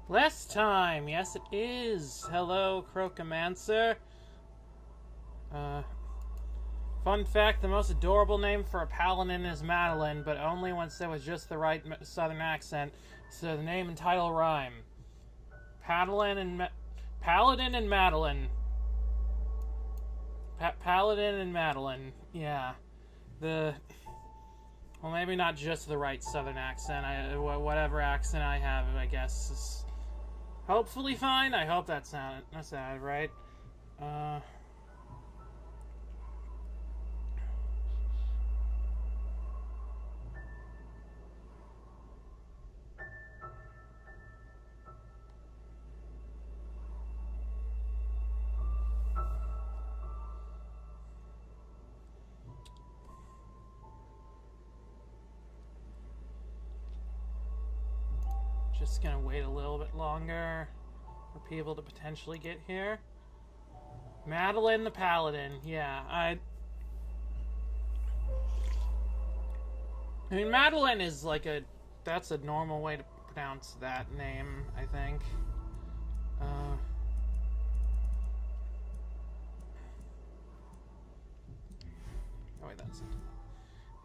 Last time, yes it is. Hello, Crocomancer. Fun fact, the most adorable name for a paladin is Madeline, but only when said with just the right southern accent, so the name and title rhyme. Paladin and Madeline. Paladin and Madeline, yeah. Well, maybe not just the right southern accent. Whatever accent I have, I guess, is hopefully fine. I hope that sounded right. Just gonna wait a little bit longer for people to potentially get here. Madeline the Paladin, yeah, I mean, Madeline is like that's a normal way to pronounce that name, I think. Oh wait, that's it.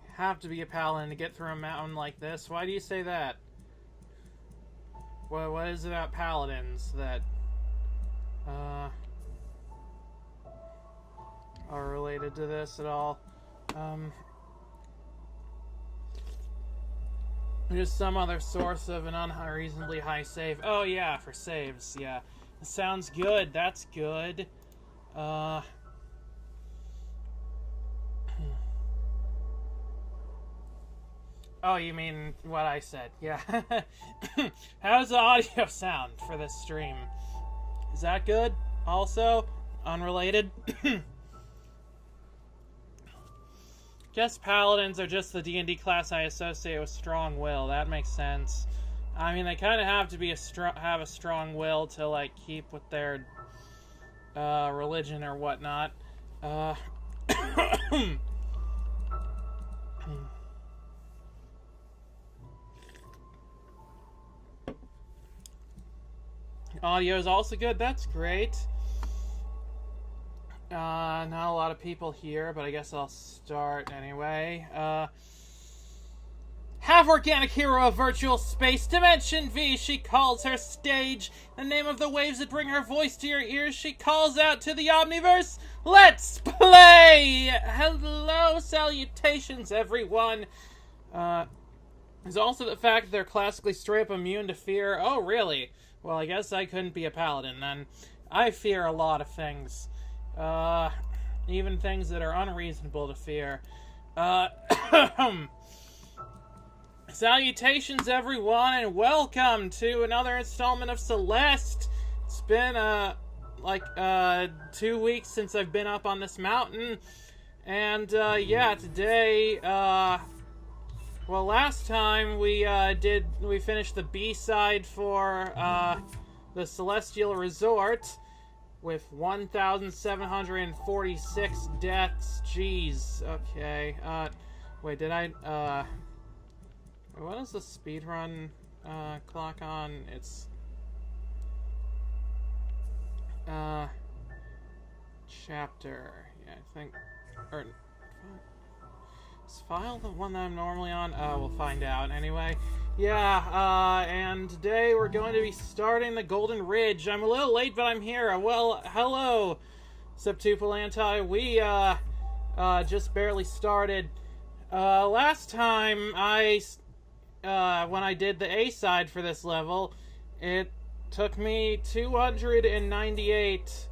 You have to be a paladin to get through a mountain like this. Why do you say that? What is it about paladins that are related to this at all? Just some other source of an unreasonably high save. Oh yeah, for saves, yeah. Sounds good, that's good. Oh, you mean what I said, yeah. How's the audio sound for this stream? Is that good? Also, unrelated? Guess paladins are just the D&D class I associate with strong will. That makes sense. I mean, they kind of have to be have a strong will to, like, keep with their religion or whatnot. Audio is also good. That's great. Not a lot of people here, but I guess I'll start anyway. Half organic hero of virtual space, Dimension V, she calls her stage. The name of the waves that bring her voice to your ears, she calls out to the Omniverse. Let's play! Hello, salutations, everyone. There's also the fact that they're classically straight up immune to fear. Oh, really? Well, I guess I couldn't be a paladin then. I fear a lot of things. Even things that are unreasonable to fear. Salutations, everyone, and welcome to another installment of Celeste. It's been, 2 weeks since I've been up on this mountain. And, yeah, today, well, last time we finished the B-side for, the Celestial Resort with 1,746 deaths. Jeez. Okay. Wait, did I, what is the speedrun, clock on? It's, chapter. Yeah, I think, or, is file the one that I'm normally on? We'll find out anyway. Yeah, and today we're going to be starting the Golden Ridge. I'm a little late, but I'm here. Well, hello, Septupulanti. We, just barely started. Last time when I did the A-side for this level, it took me 298,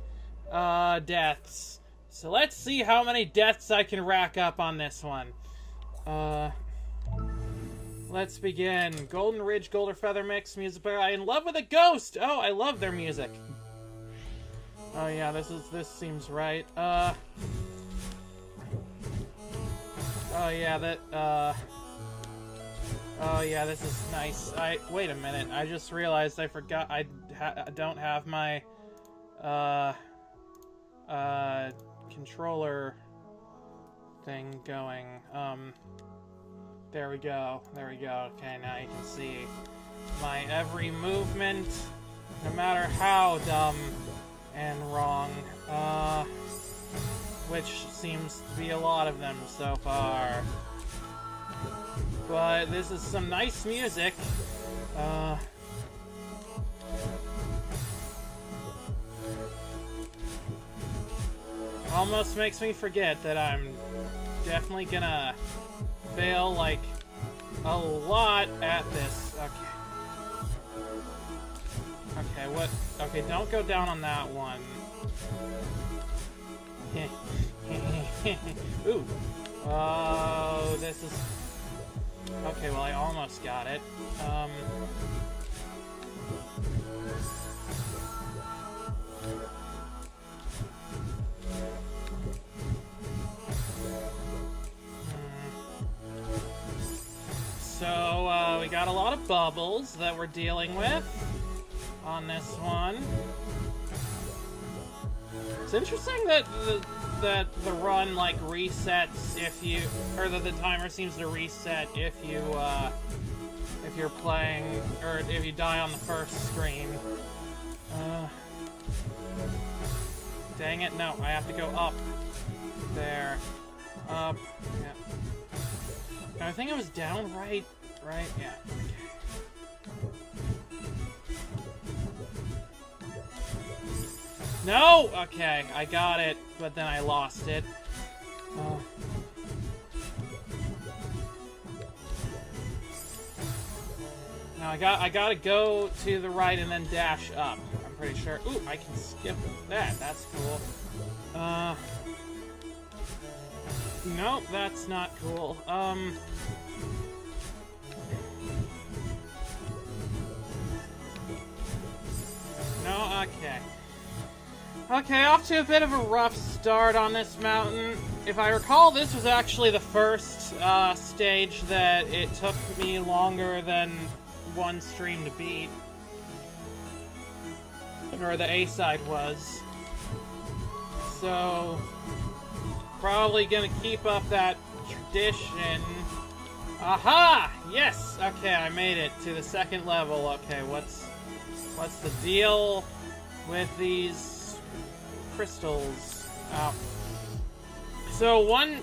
deaths. So let's see how many deaths I can rack up on this one. Let's begin. Golden Ridge, Golden Feather Mix, music player. I in love with a ghost! Oh, I love their music. Oh yeah, this seems right. Oh yeah, oh yeah, this is nice. Wait a minute, I just realized I forgot I don't have my, controller thing going. There we go. Okay, now you can see my every movement. No matter how dumb and wrong. Which seems to be a lot of them so far. But this is some nice music. Almost makes me forget that I'm definitely gonna fail, like, a lot at this. Okay. Okay, what? Okay, don't go down on that one. Ooh. Oh, this is... Okay, well, I almost got it. So, we got a lot of bubbles that we're dealing with on this one. It's interesting that the run, like, resets if you... Or that the timer seems to reset if you're playing... Or if you die on the first screen. Dang it, no, I have to go up. There. Up. Yeah. I think it was down, right? Right? Yeah. No! Okay, I got it, but then I lost it. Now I gotta go to the right and then dash up. I'm pretty sure. Ooh, I can skip that. That's cool. Nope, that's not cool. No, okay. Okay, off to a bit of a rough start on this mountain. If I recall, this was actually the first stage that it took me longer than one stream to beat. Or the A-side was. So, probably gonna keep up that tradition. Aha! Yes! Okay, I made it to the second level. Okay, what's the deal with these crystals? Oh. So one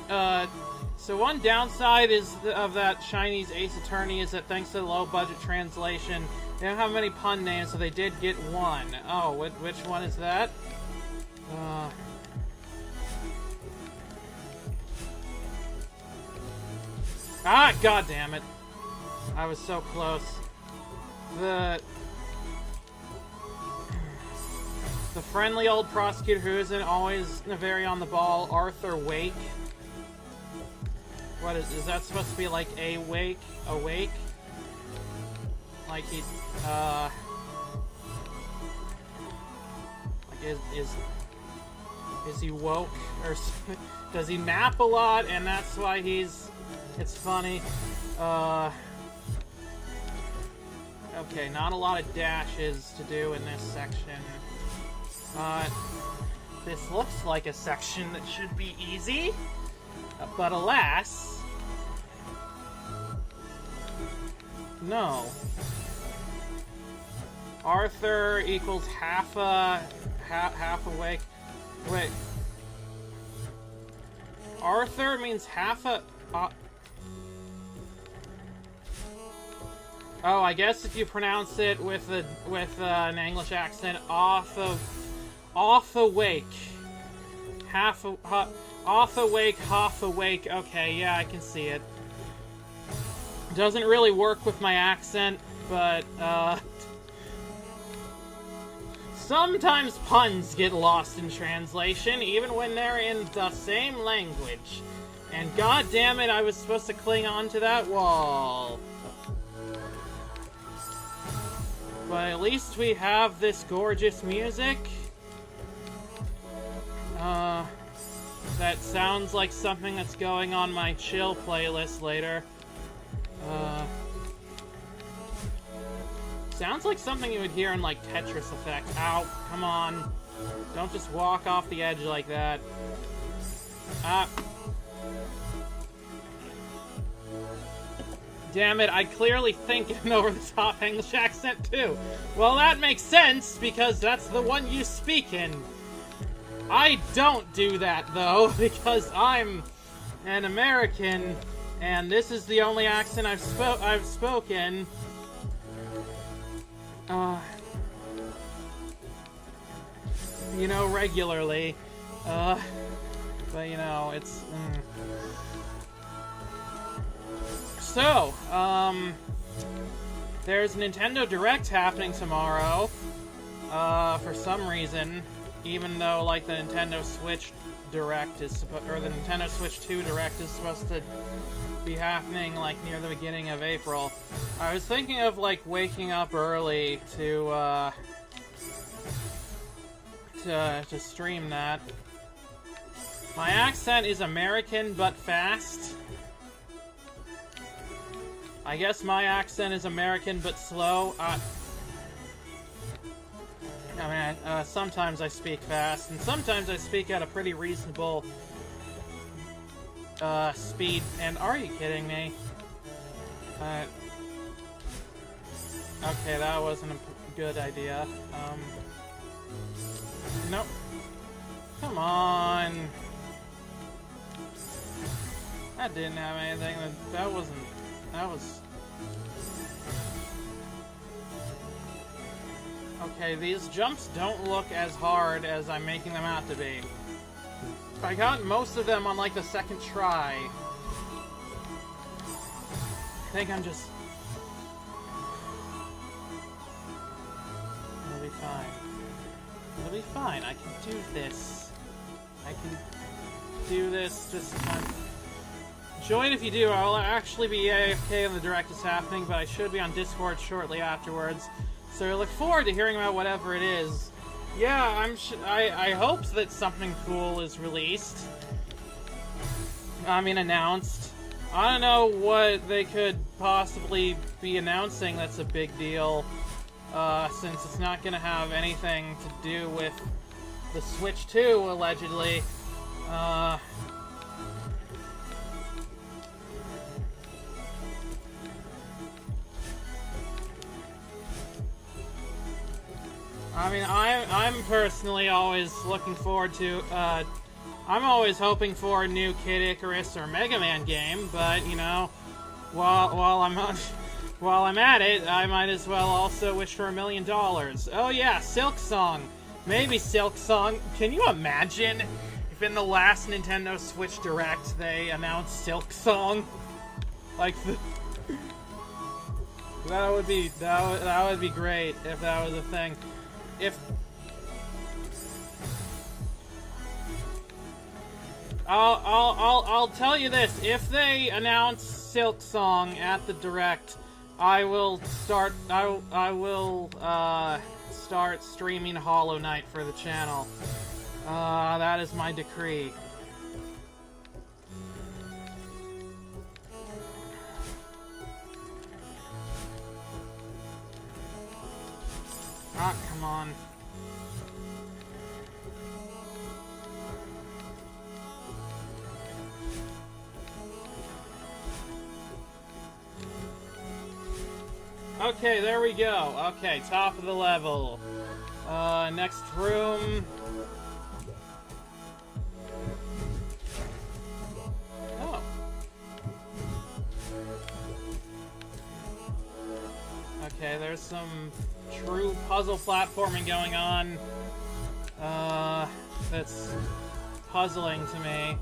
downside of that Chinese Ace Attorney is that thanks to the low-budget translation, they don't have many pun names, so they did get one. Oh, which one is that? Ah, god damn it. I was so close. The friendly old prosecutor who isn't always very on the ball, Arthur Wake. What is that supposed to be like awake? Like he, like is he woke? Or does he nap a lot and that's why it's funny? Okay, not a lot of dashes to do in this section. This looks like a section that should be easy, but alas, no. Arthur equals half awake. Wait. Arthur means half a... oh, I guess if you pronounce it with an English accent, off awake. Off awake, half awake. Okay, yeah, I can see it. Doesn't really work with my accent, but, sometimes puns get lost in translation, even when they're in the same language. And god damn it, I was supposed to cling on to that wall. But at least we have this gorgeous music. That sounds like something that's going on my chill playlist later. Sounds like something you would hear in, like, Tetris Effect. Ow, come on. Don't just walk off the edge like that. Ah. Damn it, I clearly think an over-the-top English accent, too. Well, that makes sense, because that's the one you speak in. I don't do that, though, because I'm an American, and this is the only accent I've spoken. You know, regularly. But, you know, it's... So, there's Nintendo Direct happening tomorrow, for some reason, even though, like, the Nintendo Switch Direct is or the Nintendo Switch 2 Direct is supposed to be happening, like, near the beginning of April. I was thinking of, like, waking up early to stream that. My accent is American, but fast. I guess my accent is American, but slow. Sometimes I speak fast, and sometimes I speak at a pretty reasonable speed. And are you kidding me? Okay, that wasn't a good idea. Nope. Come on. That didn't have anything. That wasn't. That was... Okay, these jumps don't look as hard as I'm making them out to be. I got most of them on, like, the second try. I think I'm just... It'll be fine. It'll be fine. I can do this. I can do this. Just... Join if you do. I'll actually be AFK when the Direct is happening, but I should be on Discord shortly afterwards. So I look forward to hearing about whatever it is. Yeah, I hope that something cool is released. I mean, announced. I don't know what they could possibly be announcing that's a big deal, since it's not going to have anything to do with the Switch 2, allegedly. I mean, I'm personally always looking forward to, I'm always hoping for a new Kid Icarus or Mega Man game, but, you know, while I'm at it, I might as well also wish for $1 million. Oh yeah, Silk Song. Maybe Silk Song. Can you imagine if in the last Nintendo Switch Direct they announced Silk Song? Like, that would be great if that was a thing. I'll tell you this: if they announce Silk Song at the Direct, I will start streaming Hollow Knight for the channel. That is my decree. Ah, come on. Okay, there we go. Okay, top of the level. Next room. Oh. Okay, there's some true puzzle platforming going on. That's puzzling to me.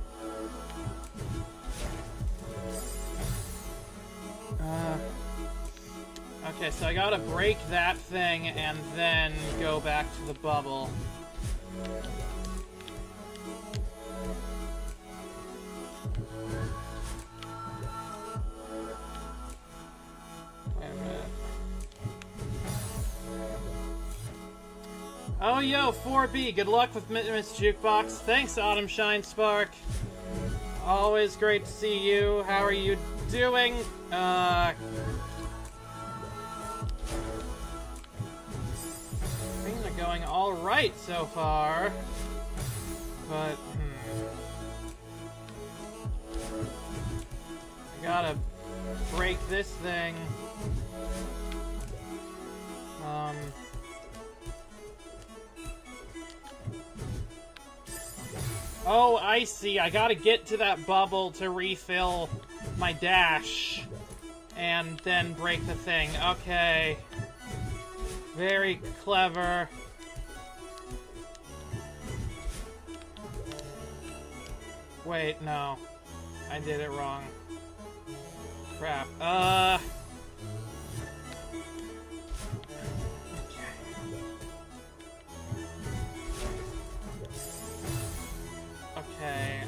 Okay, so I gotta break that thing and then go back to the bubble. Wait a minute. Oh, yo, 4B, good luck with Miss JukeBox. Thanks, Autumn Shine Spark. Always great to see you. How are you doing? Things are going alright so far. But, I gotta break this thing. Oh, I see. I gotta get to that bubble to refill my dash. And then break the thing. Okay. Very clever. Wait, no. I did it wrong. Crap. Okay,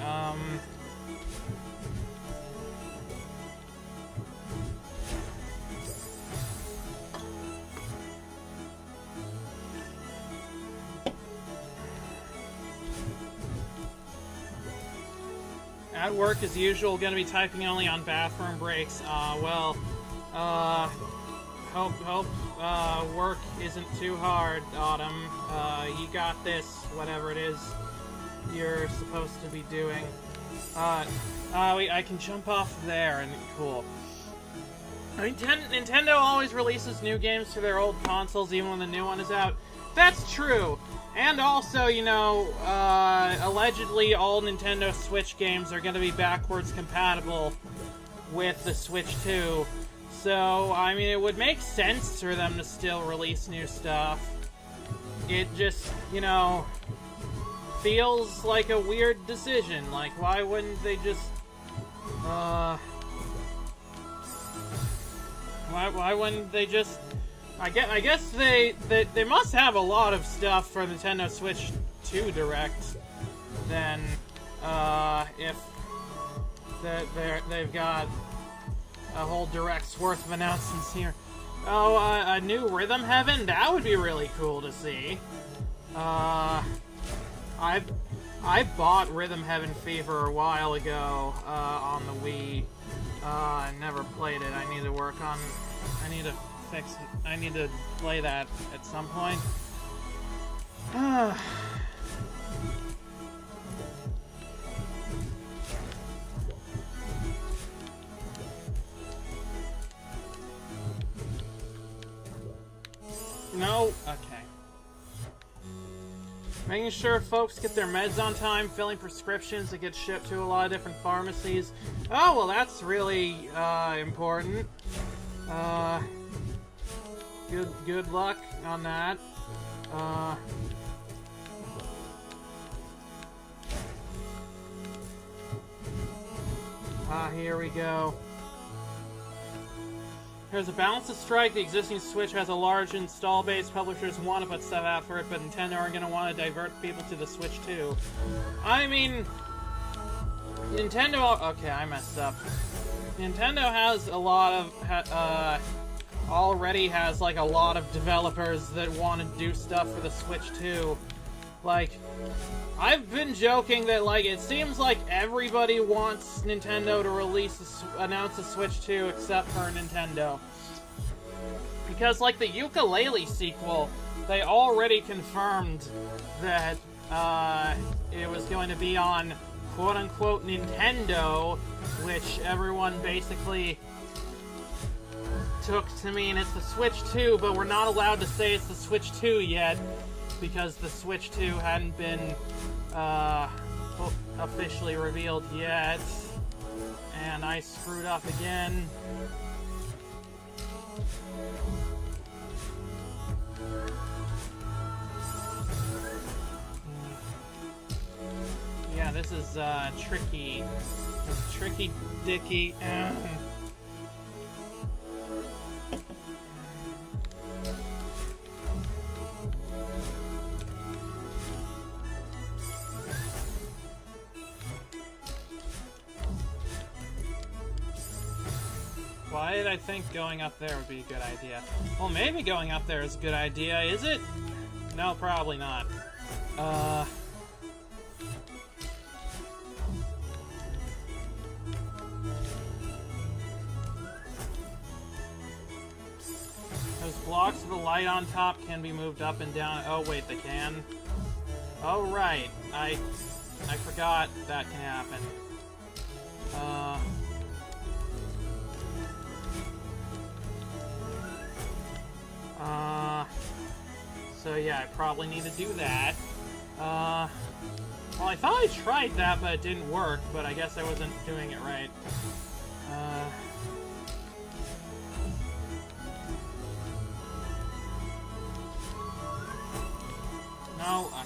at work as usual, gonna be typing only on bathroom breaks. Hope work isn't too hard, Autumn. You got this, whatever it is you're supposed to be doing. I can jump off there, and cool. Nintendo always releases new games to their old consoles even when the new one is out. That's true! And also, you know, allegedly all Nintendo Switch games are going to be backwards compatible with the Switch 2. So, I mean, it would make sense for them to still release new stuff. It just, you know, feels like a weird decision. Like, why wouldn't they just, why wouldn't they just... I guess they must have a lot of stuff for Nintendo Switch 2 Direct. Then, if they've got a whole Direct's worth of announcements here. Oh, a new Rhythm Heaven? That would be really cool to see. I bought Rhythm Heaven Fever a while ago on the Wii. I never played it. I need to work on... I need to play that at some point. No? Okay. Making sure folks get their meds on time, filling prescriptions that get shipped to a lot of different pharmacies. Oh, well, that's really important. Good luck on that. Here we go. There's a balance to strike. The existing Switch has a large install base. Publishers want to put stuff out for it, but Nintendo are going to want to divert people to the Switch too. I mean, Nintendo... Okay, I messed up. Nintendo has a lot of... already has, like, a lot of developers that want to do stuff for the Switch too. Like, I've been joking that, like, it seems like everybody wants Nintendo to announce the Switch 2 except for Nintendo. Because, like, the Yooka-Laylee sequel, they already confirmed that, it was going to be on quote-unquote Nintendo, which everyone basically took to mean it's the Switch 2, but we're not allowed to say it's the Switch 2 yet, because the Switch 2 hadn't been officially revealed yet. And I screwed up again. Yeah, this is tricky. Tricky dicky. Why did I think going up there would be a good idea? Well, maybe going up there is a good idea, is it? No, probably not. Those blocks with the light on top can be moved up and down. Oh, wait, they can? Oh, right. I forgot that can happen. So yeah, I probably need to do that. Well, I thought I tried that, but it didn't work, but I guess I wasn't doing it right. No, okay.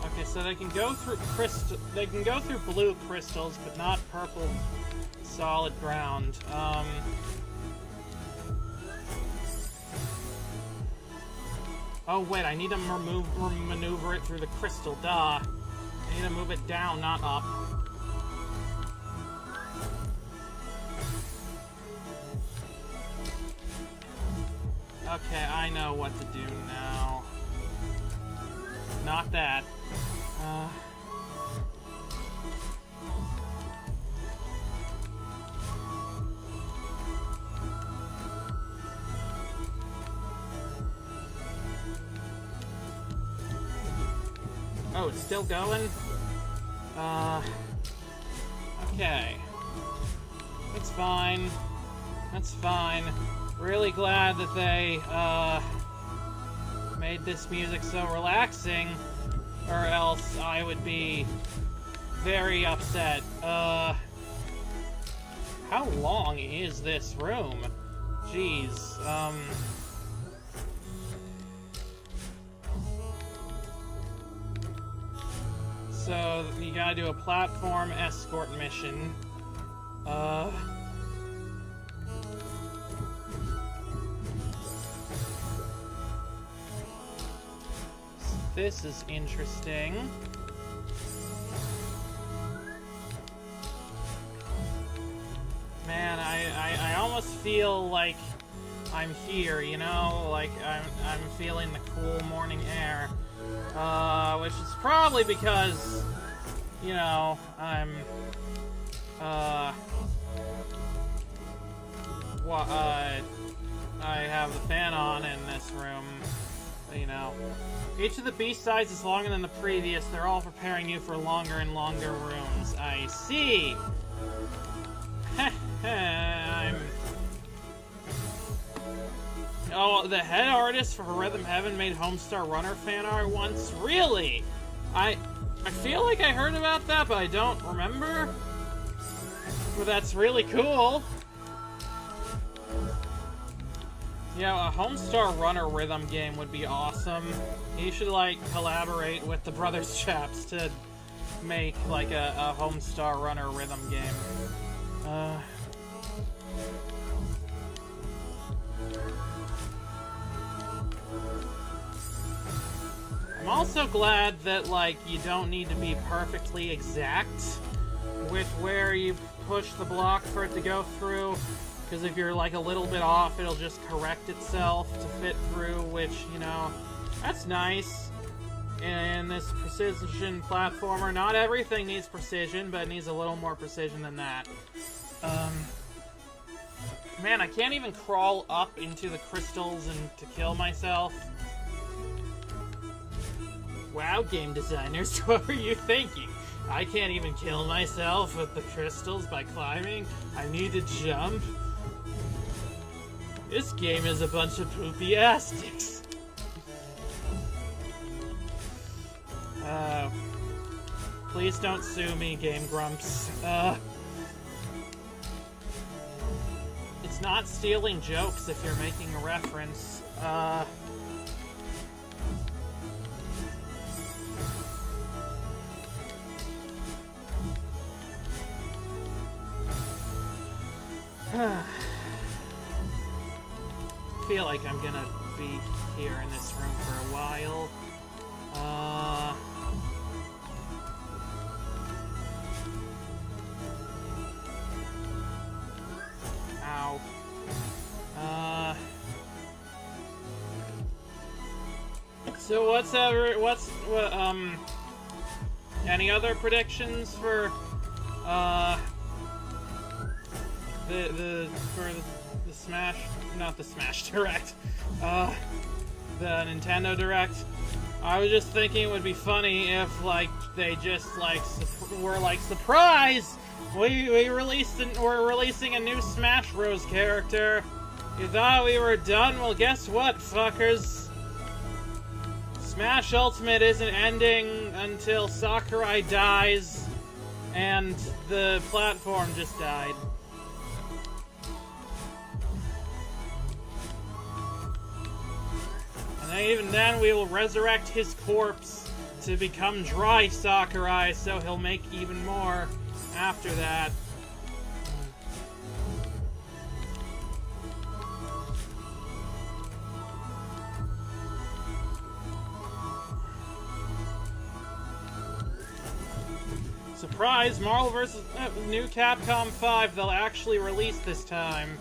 Okay, so they can go through they can go through blue crystals, but not purple solid ground. Oh wait, I need to maneuver it through the crystal, duh. I need to move it down, not up. Okay, I know what to do now. Not that. Oh, it's still going? Okay. That's fine. That's fine. Really glad that they, made this music so relaxing, or else I would be very upset. How long is this room? Jeez, So, you gotta do a platform escort mission. This is interesting. Man, I almost feel like I'm here, you know? Like, I'm feeling the cool morning air. Which is probably because, you know, I have the fan on in this room, you know. Each of the B-sides is longer than the previous. They're all preparing you for longer and longer rooms. I see! Oh, the head artist for Rhythm Heaven made Homestar Runner fan art once? Really? I feel like I heard about that, but I don't remember. But that's really cool. Yeah, a Homestar Runner rhythm game would be awesome. You should, like, collaborate with the Brothers Chaps to make, like, a Homestar Runner rhythm game. I'm also glad that, like, you don't need to be perfectly exact with where you push the block for it to go through, because if you're, like, a little bit off, it'll just correct itself to fit through, which, you know, that's nice. In this precision platformer, not everything needs precision, but it needs a little more precision than that. Man, I can't even crawl up into the crystals and to kill myself. Wow, game designers, what were you thinking? I can't even kill myself with the crystals by climbing. I need to jump. This game is a bunch of poopy-astics. Please don't sue me, Game Grumps. It's not stealing jokes if you're making a reference. I feel like I'm gonna be here in this room for a while. Ow. So any other predictions for, the Smash, not the Smash Direct, the Nintendo Direct. I was just thinking it would be funny if, like, they just, like, were like, surprise! We're releasing a new Smash Bros. Character. You thought we were done? Well, guess what, fuckers? Smash Ultimate isn't ending until Sakurai dies, and the platform just died. And even then, we will resurrect his corpse to become Dry Sakurai, so he'll make even more after that. Surprise! Marvel vs. New Capcom 5, they'll actually release this time.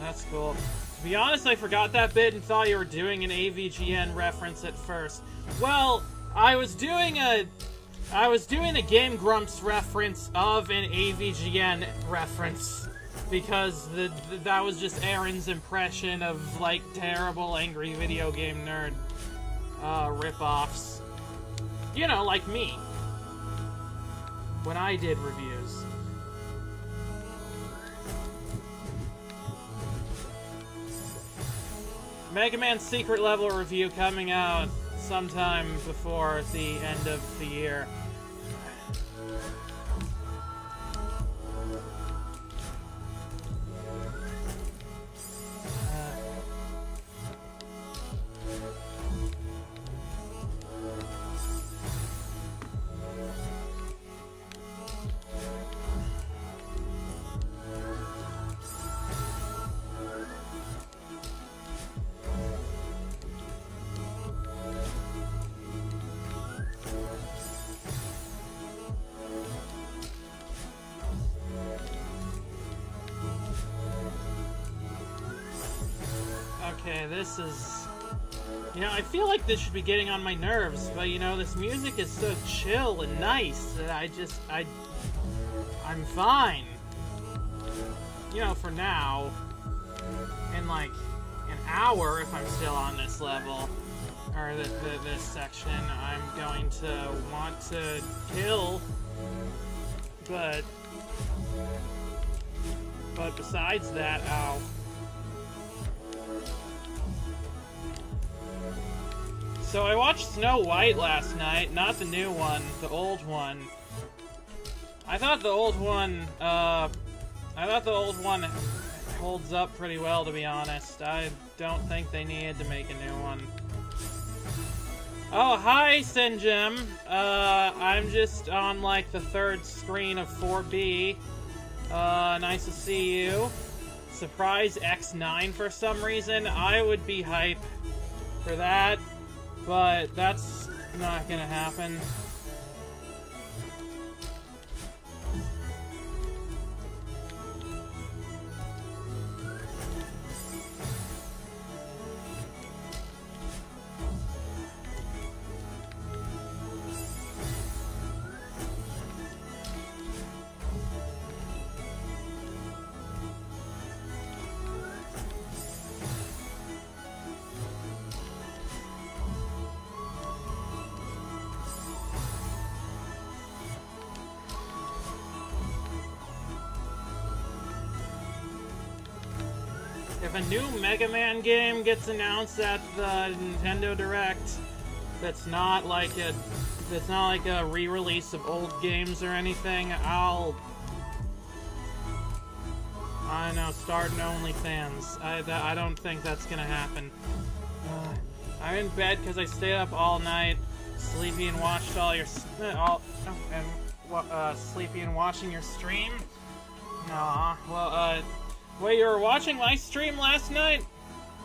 That's cool. To be honest, I forgot that bit and thought you were doing an AVGN reference at first. Well, I was doing a Game Grumps reference of an AVGN reference, because that was just Aaron's impression of, like, terrible angry video game nerd rip-offs. You know, like me. When I did reviews. Mega Man Secret Level review coming out sometime before the end of the year. Okay, this is... You know, I feel like this should be getting on my nerves, but, you know, this music is so chill and nice that I'm fine. You know, for now. In, like, an hour, if I'm still on this level, or this section, I'm going to want to kill, but besides that, ow. So I watched Snow White last night, not the new one, the old one. I thought the old one holds up pretty well, to be honest. I don't think they needed to make a new one. Oh, hi, Sinjim. I'm just on, like, the third screen of 4B. Nice to see you. Surprise X9 for some reason. I would be hype for that. But that's not gonna happen. If a new Mega Man game gets announced at the Nintendo Direct, that's not like a re-release of old games or anything, I don't know, start an OnlyFans. I don't think that's gonna happen. I'm in bed because I stayed up all night, sleepy and watched all your sleepy and watching your stream. Nah, well, wait, you were watching my stream last night?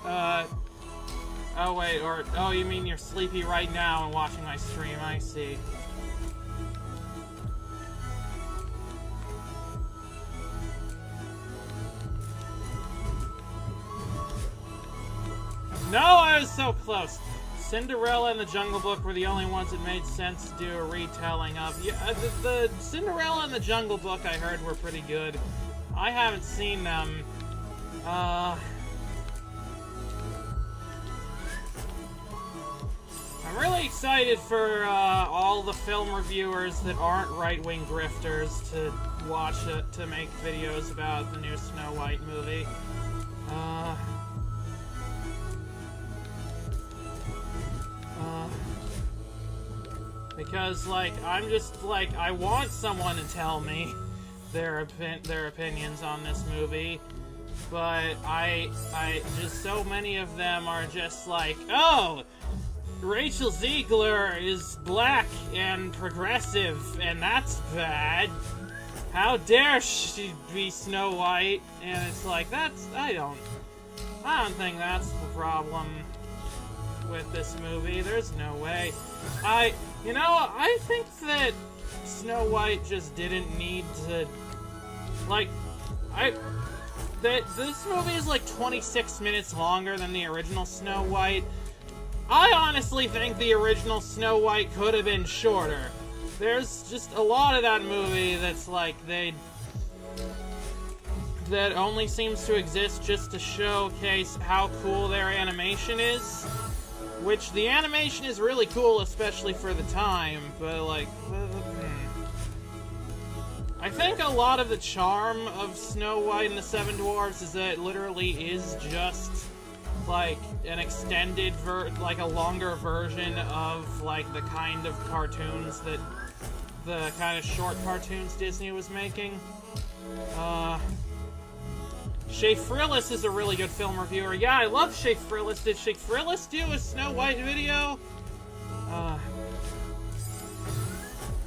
Oh wait, oh, you mean you're sleepy right now and watching my stream, I see. No, I was so close. Cinderella and the Jungle Book were the only ones that made sense to do a retelling of. Yeah, the Cinderella and the Jungle Book I heard were pretty good. I haven't seen them. I'm really excited for all the film reviewers that aren't right-wing grifters to watch it, to make videos about the new Snow White movie. Because, like, I'm just, like, I want someone to tell me their opinions on this movie, but I just, so many of them are just like, oh, Rachel Ziegler is black and progressive, and that's bad. How dare she be Snow White? And it's like, I don't think that's the problem with this movie. There's no way. I think that Snow White just didn't need to, like, this movie is like 26 minutes longer than the original Snow White. I honestly think the original Snow White could have been shorter. There's just a lot of that movie that's like, that only seems to exist just to showcase how cool their animation is. Which, the animation is really cool, especially for the time, but, like, I think a lot of the charm of Snow White and the Seven Dwarfs is that it literally is just, like, an extended, like, a longer version of, like, the kind of cartoons that, the kind of short cartoons Disney was making. Shay Frillis is a really good film reviewer. Yeah, I love Shay Frillis. Did Shay Frillis do a Snow White video?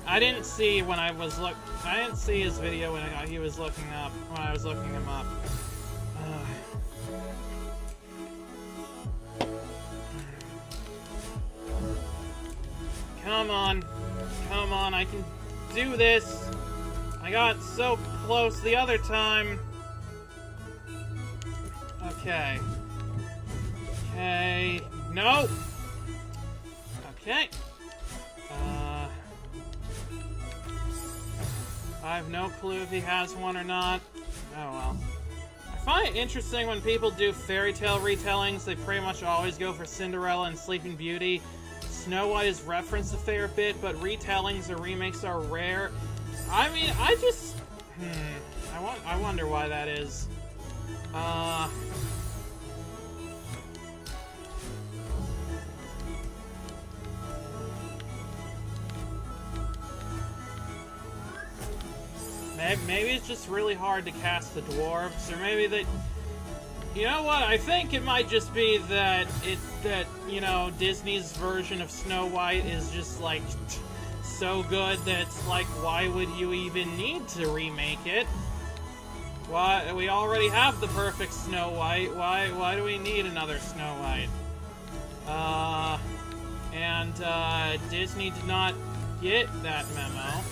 I didn't see when I didn't see his video when he was looking up, when I was looking him up. Come on, I can do this. I got so close the other time. Okay. No! Okay. I have no clue if he has one or not. Oh well. I find it interesting when people do fairy tale retellings, they pretty much always go for Cinderella and Sleeping Beauty. Snow White is referenced a fair bit, but retellings or remakes are rare. I mean, I just... I wonder why that is. Maybe it's just really hard to cast the dwarves, or maybe they... You know what? I think it might just be that you know, Disney's version of Snow White is just, like, so good that it's like, why would you even need to remake it? Why? We already have the perfect Snow White. Why do we need another Snow White? Disney did not get that memo.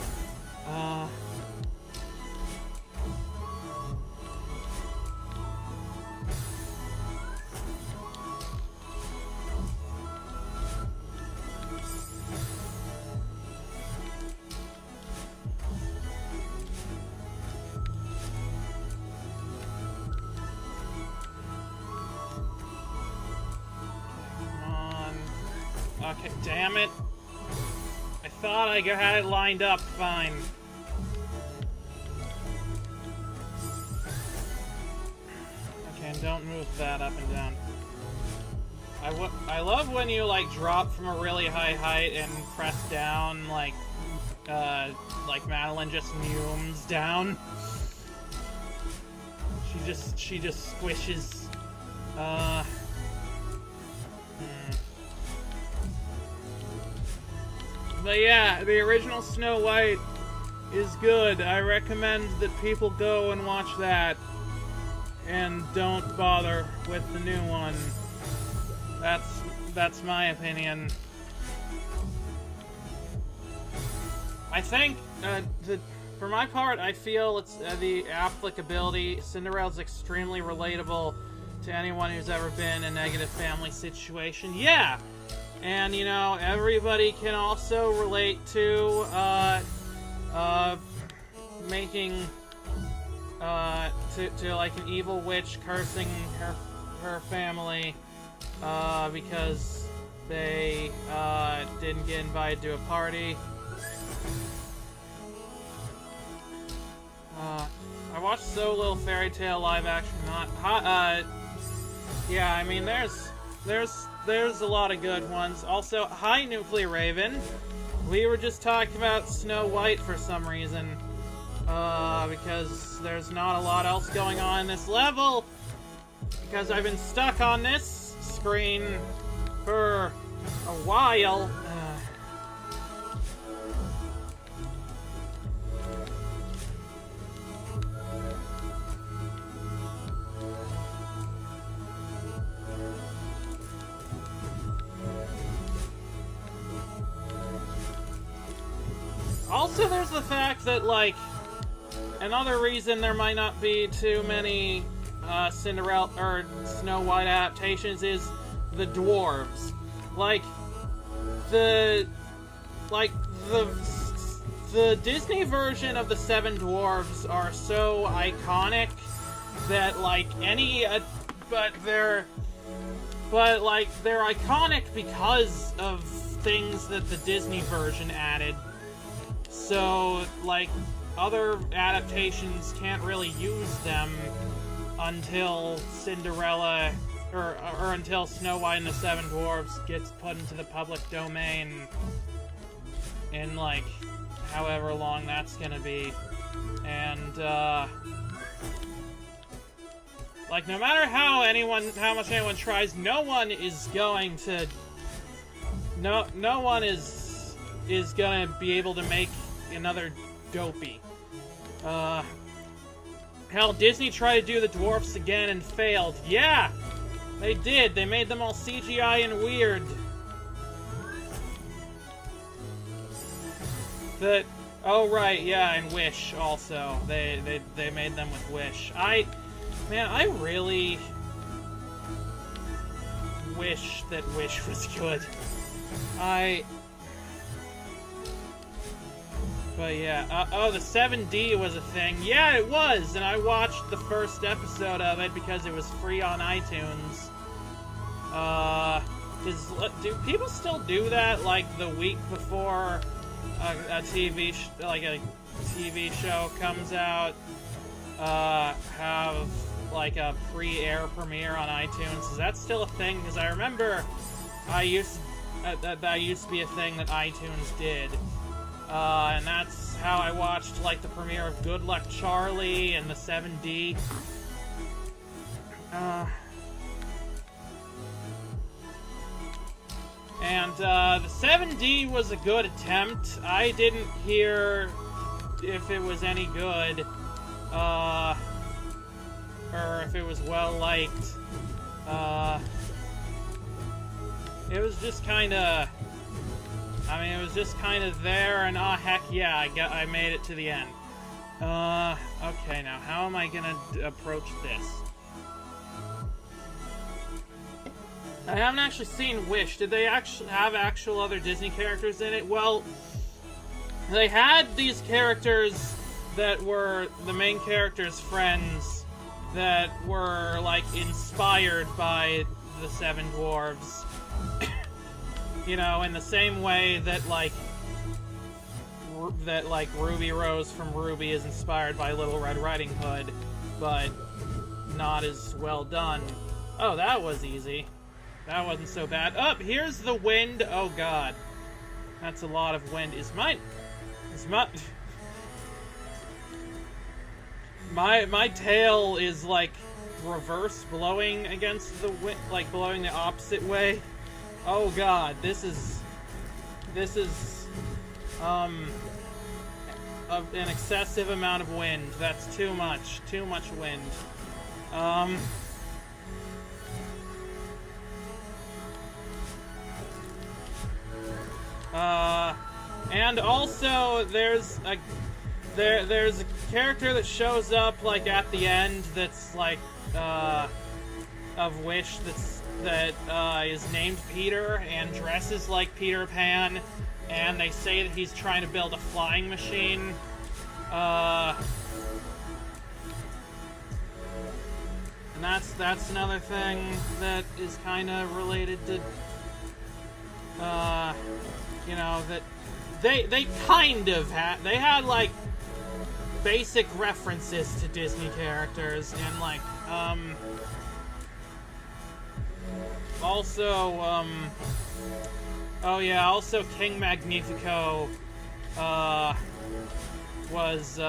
Okay, damn it. I thought I had it lined up fine. Okay, and don't move that up and down. I love when you, like, drop from a really high height and press down, like Madeline just neumes down. She just squishes. But yeah, the original Snow White is good. I recommend that people go and watch that and don't bother with the new one. That's my opinion. I think for my part, I feel it's the applicability. Cinderella's extremely relatable to anyone who's ever been in a negative family situation. Yeah. And, you know, everybody can also relate to, making to like an evil witch cursing her family, because they, didn't get invited to a party. I watched so little Fairy Tail live action, yeah, I mean, there's a lot of good ones. Also, hi, Nuclear Raven. We were just talking about Snow White for some reason. Because there's not a lot else going on in this level. Because I've been stuck on this screen for a while. Also, there's the fact that, like, another reason there might not be too many Cinderella or Snow White adaptations is the dwarves. The Disney version of the Seven Dwarves are so iconic that, like, they're iconic because of things that the Disney version added. So, like, other adaptations can't really use them until Cinderella, or until Snow White and the Seven Dwarfs gets put into the public domain in, like, however long that's gonna be. And, like, no matter how much anyone tries, no one is going to be able to make another Dopey. Hell, Disney tried to do the dwarfs again and failed. Yeah! They did. They made them all CGI and weird. Oh right, yeah, and Wish also. They made them with Wish. Man, I really wish that Wish was good. But yeah, oh, the 7D was a thing. Yeah, it was, and I watched the first episode of it because it was free on iTunes. Do people still do that, like, the week before a TV show comes out? Have, like, a pre-air premiere on iTunes? Is that still a thing? Because I remember that used to be a thing that iTunes did. And that's how I watched, like, the premiere of Good Luck Charlie and the 7D. And the 7D was a good attempt. I didn't hear if it was any good, or if it was well-liked. It was just kinda... it was just kind of there, and heck yeah, I made it to the end. Okay, now how am I gonna approach this? I haven't actually seen Wish. Did they actually have actual other Disney characters in it? Well, they had these characters that were the main characters' friends that were, like, inspired by the Seven Dwarves. You know, in the same way that, like, Ruby Rose from Ruby is inspired by Little Red Riding Hood, but not as well done. Oh, that was easy. That wasn't so bad. Oh, here's the wind. Oh, God. That's a lot of wind. My tail is, like, reverse blowing against the wind, like, blowing the opposite way. Oh God, this is an excessive amount of wind. That's too much wind. And also there's a character that shows up, like, at the end that's, like, of Wish that is named Peter and dresses like Peter Pan, and they say that he's trying to build a flying machine. And that's another thing that is kind of related to, you know, that they kind of had like basic references to Disney characters, and like also oh yeah, also King Magnifico was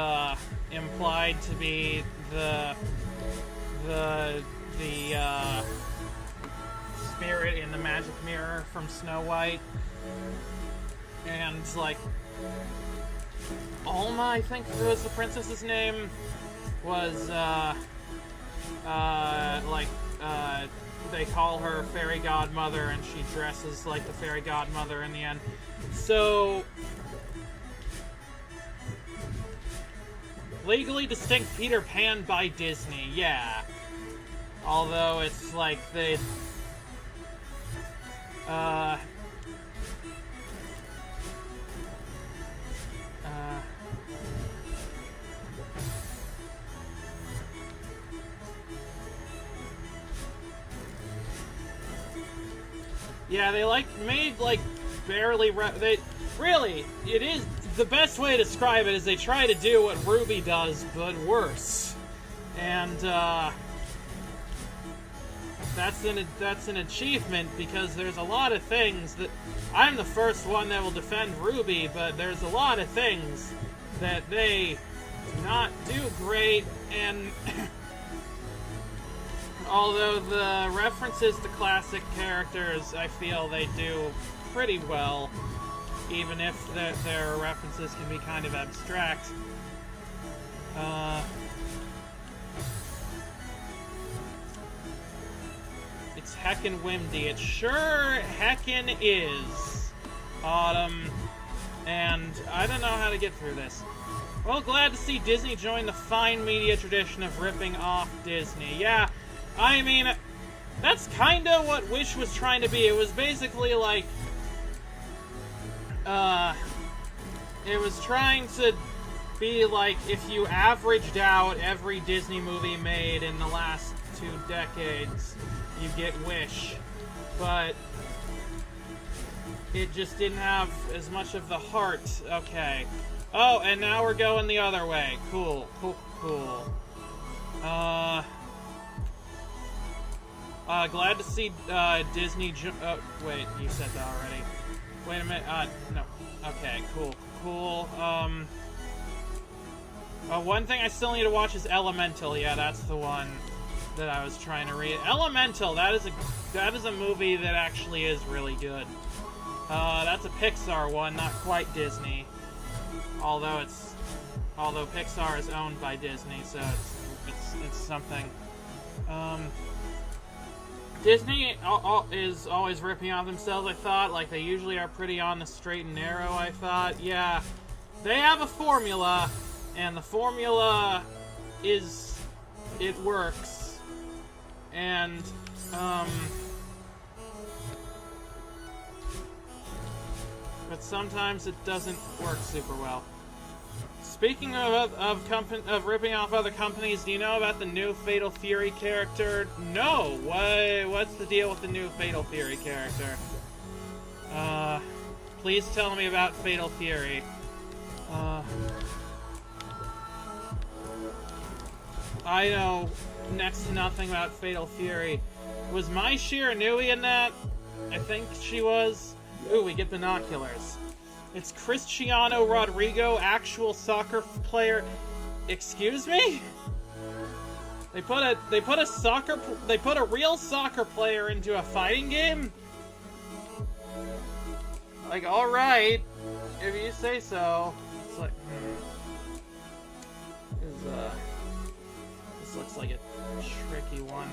implied to be the spirit in the magic mirror from Snow White. And like Alma, I think was the princess's name, was they call her fairy godmother, and she dresses like the fairy godmother in the end. So legally distinct Peter Pan by Disney, yeah. Although it's like they yeah, they like made like barely they really, it is the best way to describe it is they try to do what Ruby does but worse. And that's an achievement, because there's a lot of things that I'm the first one that will defend Ruby, but there's a lot of things that they do not do great, and although the references to classic characters, I feel they do pretty well, even if their references can be kind of abstract. It's heckin' windy. It sure heckin' is. Autumn. And I don't know how to get through this. Well, glad to see Disney join the fine media tradition of ripping off Disney. Yeah, I mean, that's kind of what Wish was trying to be. It was basically like, it was trying to be like if you averaged out every Disney movie made in the last 2 decades, you get Wish. But it just didn't have as much of the heart. Okay. Oh, and now we're going the other way. Cool. Glad to see Disney. Wait, you said that already. Wait a minute. No. Okay, cool. One thing I still need to watch is Elemental. Yeah, that's the one that I was trying to read. Elemental. That is a movie that actually is really good. That's a Pixar one, not quite Disney. Although Pixar is owned by Disney, so it's something. Disney is always ripping off themselves, I thought. Like, they usually are pretty on the straight and narrow, I thought. Yeah, they have a formula, and the formula it works. And, but sometimes it doesn't work super well. Speaking of ripping off other companies, do you know about the new Fatal Fury character? No! What's the deal with the new Fatal Fury character? Please tell me about Fatal Fury. I know next to nothing about Fatal Fury. Was Mai Shiranui in that? I think she was. Ooh, we get binoculars. It's Cristiano Rodrigo, actual soccer player. Excuse me? They put a real soccer player into a fighting game? Like, alright, if you say so. It's like, this looks like a tricky one.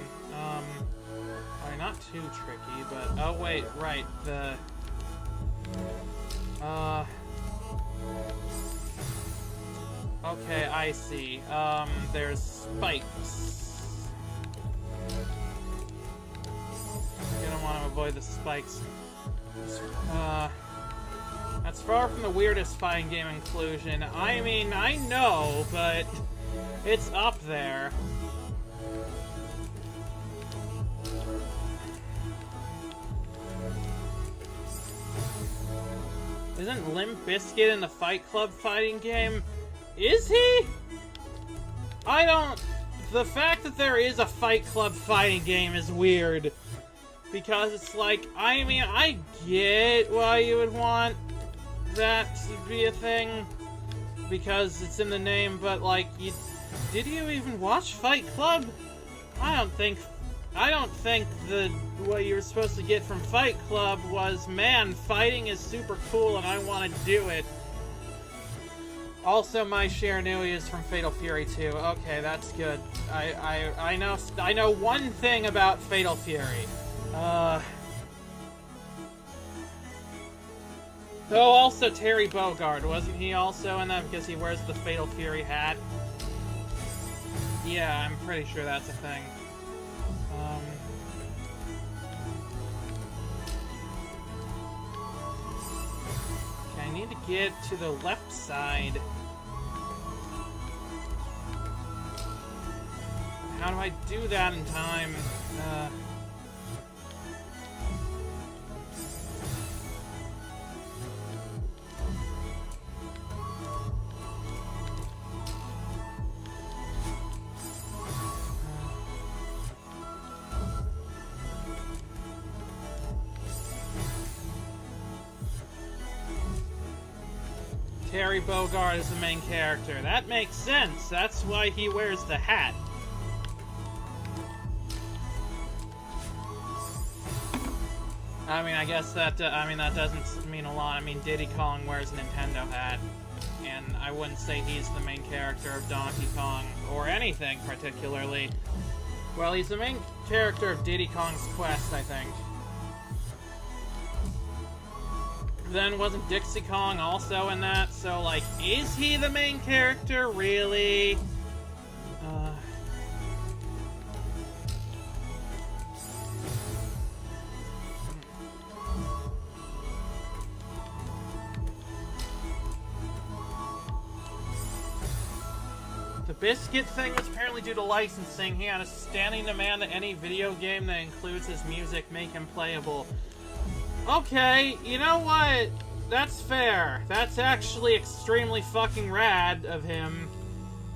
Not too tricky, but, oh wait, right, okay, I see. There's spikes. You're gonna want to avoid the spikes. That's far from the weirdest fighting game inclusion. I mean, I know, but it's up there. Isn't Limp Bizkit in the Fight Club fighting game? Is he? I don't... The fact that there is a Fight Club fighting game is weird. Because it's like, I mean, I get why you would want that to be a thing. Because it's in the name, but like, did you even watch Fight Club? I don't think what you were supposed to get from Fight Club was, man, fighting is super cool and I want to do it. Also, my Shiranui is from Fatal Fury 2. Okay, that's good. I know one thing about Fatal Fury. Oh, also Terry Bogard, wasn't he also in that because he wears the Fatal Fury hat? Yeah, I'm pretty sure that's a thing. Okay, I need to get to the left side. How do I do that in time? Terry Bogard is the main character. That makes sense. That's why he wears the hat. I mean, I guess that, that doesn't mean a lot. I mean, Diddy Kong wears a Nintendo hat. And I wouldn't say he's the main character of Donkey Kong, or anything particularly. Well, he's the main character of Diddy Kong's Quest, I think. Then wasn't Dixie Kong also in that? So, like, is he the main character? Really? The Biscuit thing was apparently due to licensing. He had a standing demand that any video game that includes his music make him playable. Okay, you know what? That's fair. That's actually extremely fucking rad of him.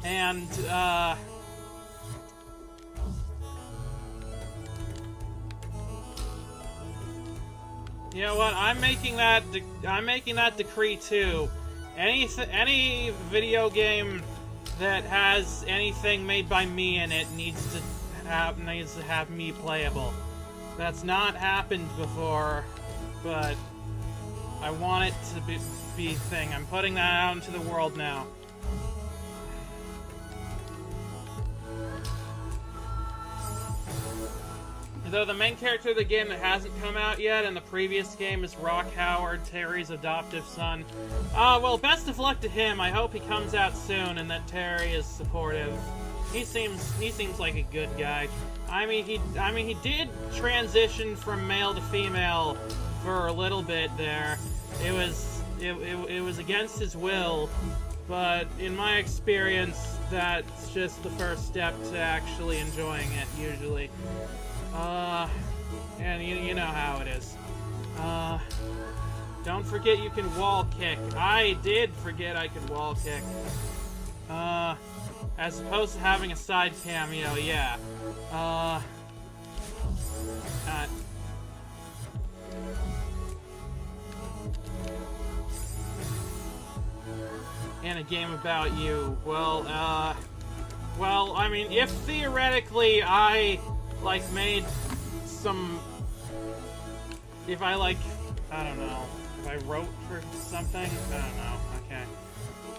And, you know what? I'm making that decree too. Any video game that has anything made by me in it needs to have me playable. That's not happened before. But I want it to be a thing. I'm putting that out into the world now. Though the main character of the game that hasn't come out yet in the previous game is Rock Howard, Terry's adoptive son. Well, best of luck to him. I hope he comes out soon and that Terry is supportive. He seems like a good guy. I mean, he did transition from male to female for a little bit there. It was against his will, but in my experience, that's just the first step to actually enjoying it, usually. And you know how it is. Don't forget you can wall kick. I did forget I could wall kick. As opposed to having a side cameo, yeah. In a game about you, well, I mean, if theoretically I, like, made some, if I, like, I don't know, if I wrote for something, I don't know, okay.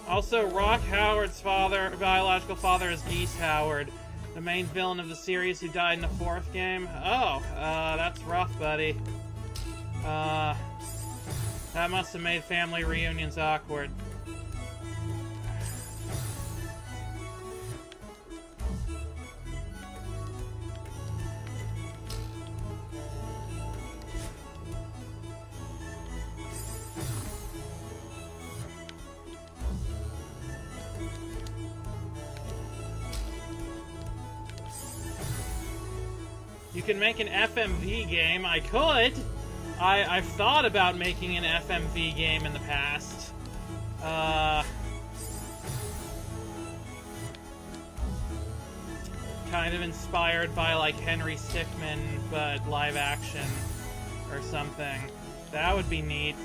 Also, Rock Howard's biological father is Geese Howard, the main villain of the series who died in the 4th game. Oh, that's rough, buddy. That must have made family reunions awkward. You can make an FMV game. I could. I've thought about making an FMV game in the past. Kind of inspired by, like, Henry Stickmin, but live action or something. That would be neat.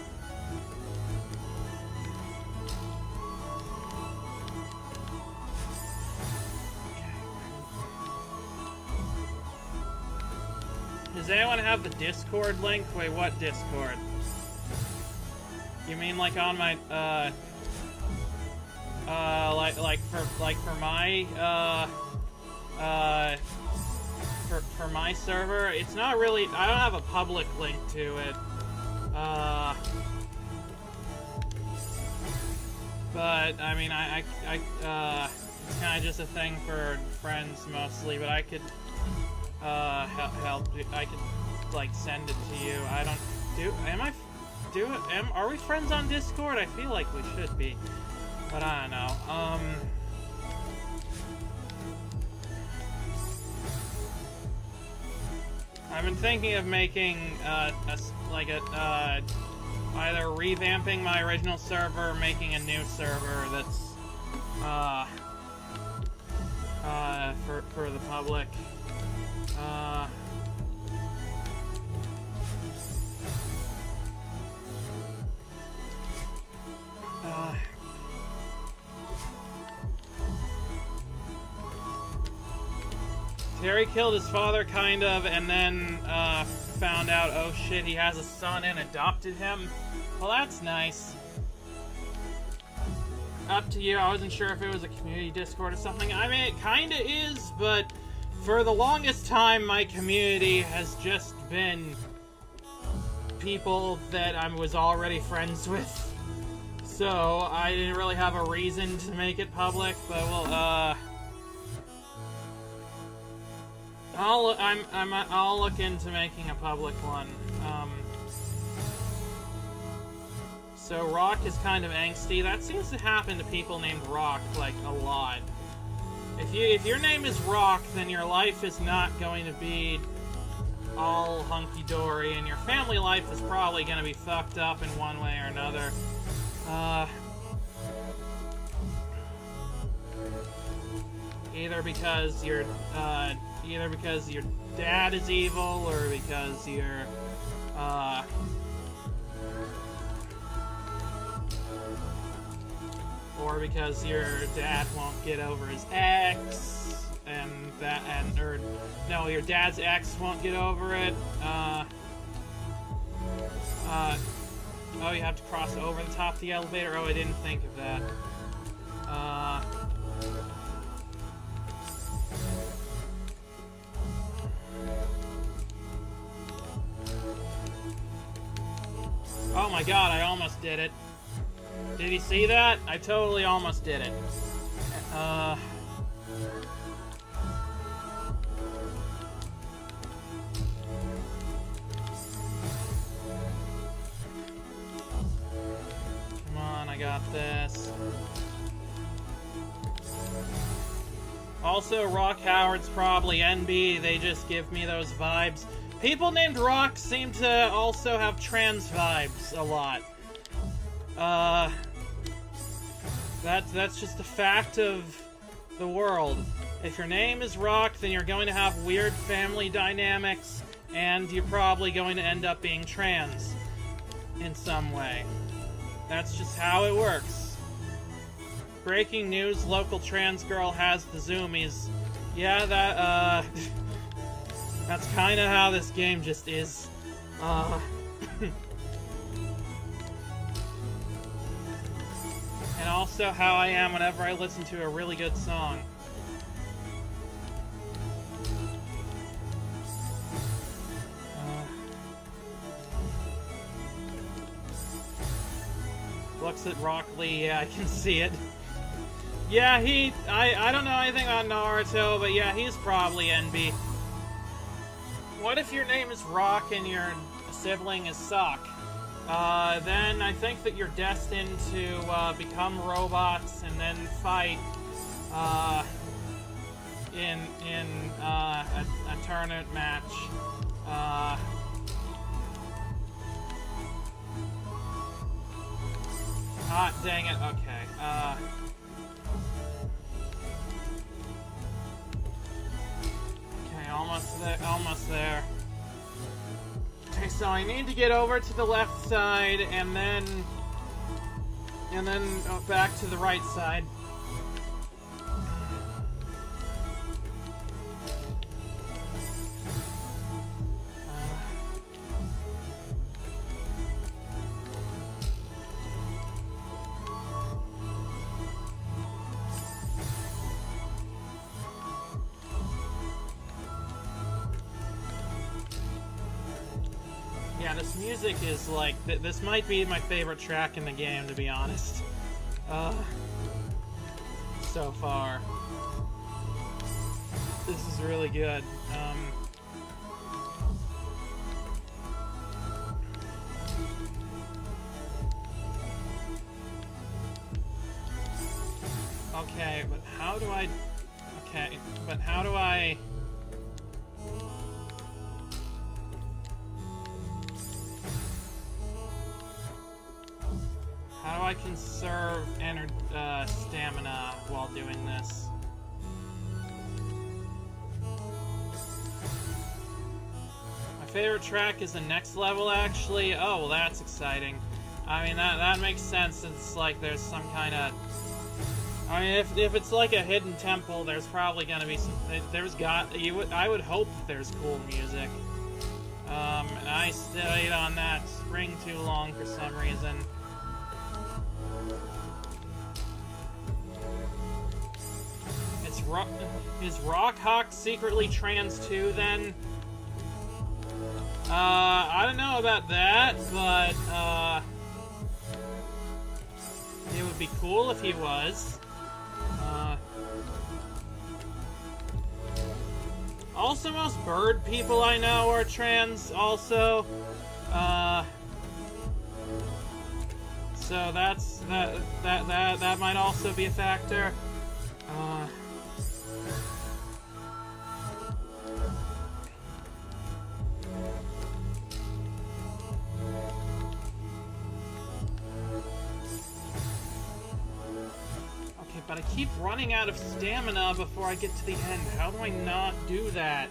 Does anyone have the Discord link? Wait, what Discord? You mean like on my for my server? It's not really, I don't have a public link to it. But I mean it's kind of just a thing for friends mostly, but I could help. I could, like, send it to you. I don't are we friends on Discord? I feel like we should be, but I don't know. I've been thinking of making either revamping my original server or making a new server that's for the public. Terry killed his father, kind of, and then found out, oh shit, he has a son and adopted him. Well, that's nice. Up to you. I wasn't sure if it was a community Discord or something. I mean, it kinda is, but for the longest time, my community has just been people that I was already friends with. So, I didn't really have a reason to make it public, but well, I'll look into making a public one. So Rock is kind of angsty. That seems to happen to people named Rock, like, a lot. If your name is Rock, then your life is not going to be all hunky-dory, and your family life is probably going to be fucked up in one way or another. Either because your dad is evil, or because your dad won't get over his ex, your dad's ex won't get over it. Oh, you have to cross over the top of the elevator? Oh, I didn't think of that. Oh my god, I almost did it. Did he see that? I totally almost did it. Come on, I got this. Also, Rock Howard's probably NB, they just give me those vibes. People named Rock seem to also have trans vibes a lot. That's just a fact of the world. If your name is Rock, then you're going to have weird family dynamics, and you're probably going to end up being trans in some way. That's just how it works. Breaking news, local trans girl has the zoomies. Yeah, that's kind of how this game just is. And also how I am whenever I listen to a really good song. Looks at Rock Lee, yeah, I can see it. Yeah, I don't know anything about Naruto, but yeah, he's probably NB. What if your name is Rock and your sibling is Sock? Then I think that you're destined to become robots and then fight in a tournament match. dang it. Okay. Okay, almost there. Almost there. Okay, so I need to get over to the left side and then back to the right side. Yeah, this music is like, this might be my favorite track in the game, to be honest. So far. This is really good. Okay, but how do I... Okay, but how do I... How do I conserve stamina while doing this? My favorite track is the next level, actually. Oh, well, that's exciting. I mean, that makes sense. It's like there's some kind of... I mean, if it's like a hidden temple, there's probably gonna be some... I would hope there's cool music. And I stayed on that spring too long for some reason. Is Rockhawk secretly trans too, then? I don't know about that, but, it would be cool if he was. Also, most bird people I know are trans, also. So that might also be a factor. But I keep running out of stamina before I get to the end. How do I not do that?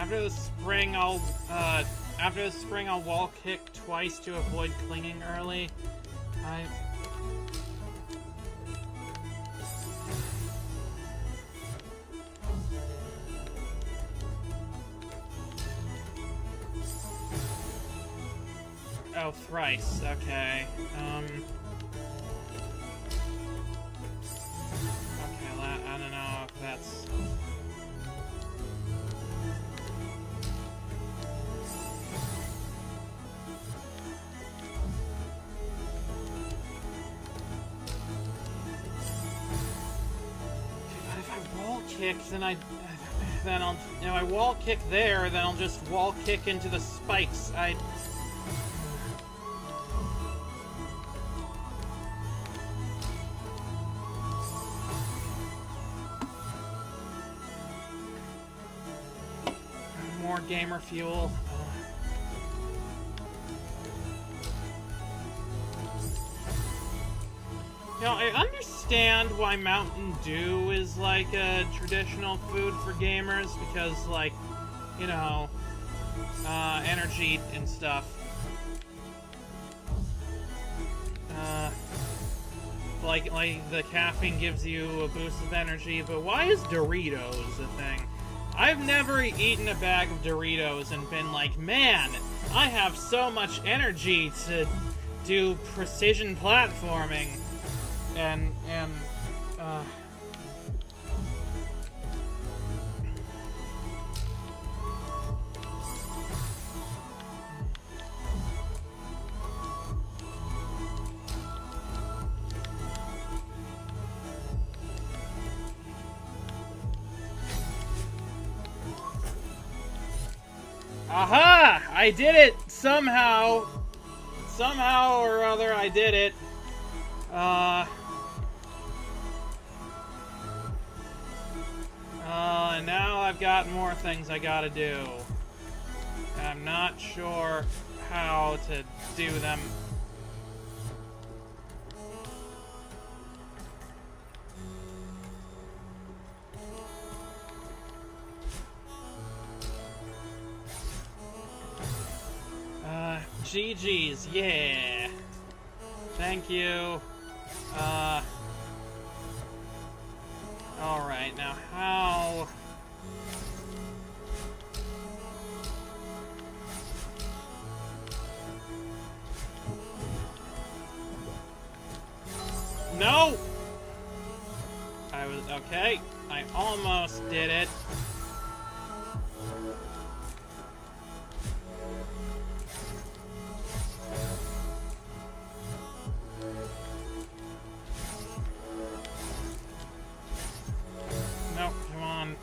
After the spring, I'll wall kick twice to avoid clinging early. Oh, thrice. Okay. Okay, I don't know if that's... Then I'll, if I wall kick there, then I'll just wall kick into the spikes. More gamer fuel. You know, I understand why Mountain Dew is like a traditional food for gamers, because, like, you know, energy and stuff. Like the caffeine gives you a boost of energy, but why is Doritos a thing? I've never eaten a bag of Doritos and been like, man, I have so much energy to do precision platforming. And Aha! I did it! Somehow! Somehow or other, I did it. And now I've got more things I gotta do. I'm not sure how to do them. GG's, yeah. Thank you. Alright, now how... No! I was... okay. I almost did it. No, come on.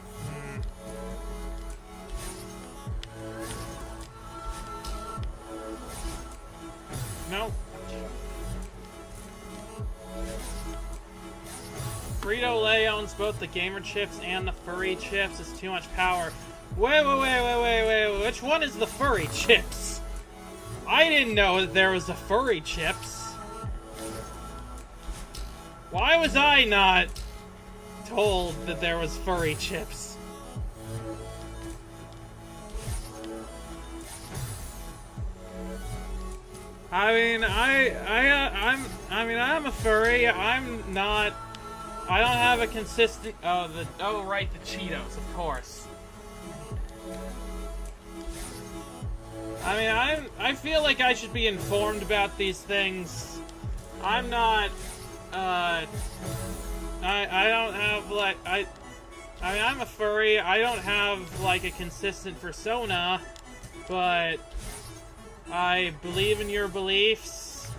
No. Frito-Lay owns both the gamer chips and the furry chips. It's too much power. Wait. Which one is the furry chips? I didn't know that there was a furry chips. Why was I not told that there was furry chips? I mean, I'm a furry. I'm not. I don't have a consistent. Oh, right, the Cheetos, of course. I mean, I feel like I should be informed about these things. I'm not. I don't have like I mean, I'm a furry. I don't have like a consistent persona, but I believe in your beliefs.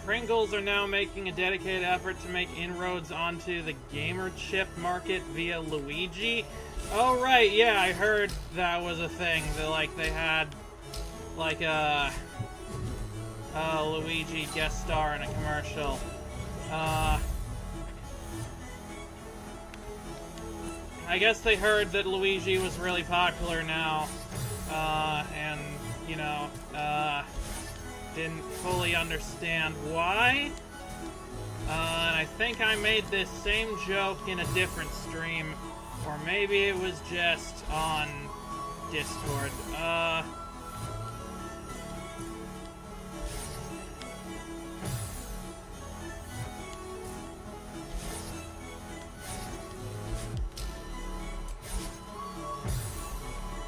Pringles are now making a dedicated effort to make inroads onto the gamer chip market via Luigi. Oh, right, yeah, I heard that was a thing. That, like, they had, like, a Luigi guest star in a commercial. I guess they heard that Luigi was really popular now, and, you know, didn't fully understand why. And I think I made this same joke in a different stream, or maybe it was just on Discord.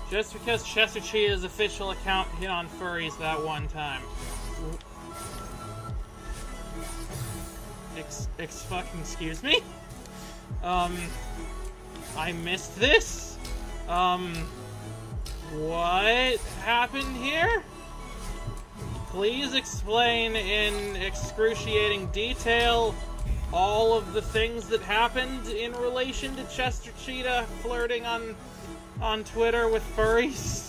Just because Chester Cheetah's official account hit on furries that one time. Excuse me? I missed this? What happened here? Please explain in excruciating detail all of the things that happened in relation to Chester Cheetah flirting on Twitter with furries.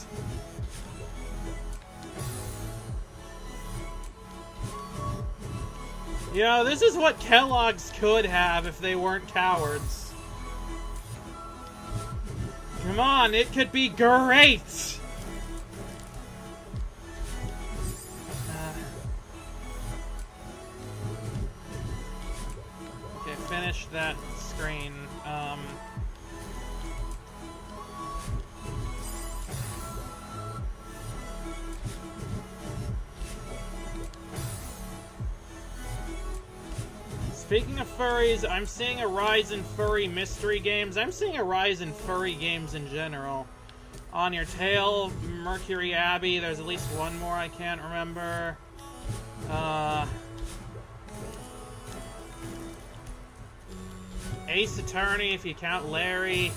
You know, this is what Kellogg's could have if they weren't cowards. Come on, it could be great! Okay, finish that screen. Speaking of furries, I'm seeing a rise in furry mystery games. I'm seeing a rise in furry games in general. On Your Tail, Mercury Abbey, there's at least one more I can't remember. Ace Attorney, if you count Larry.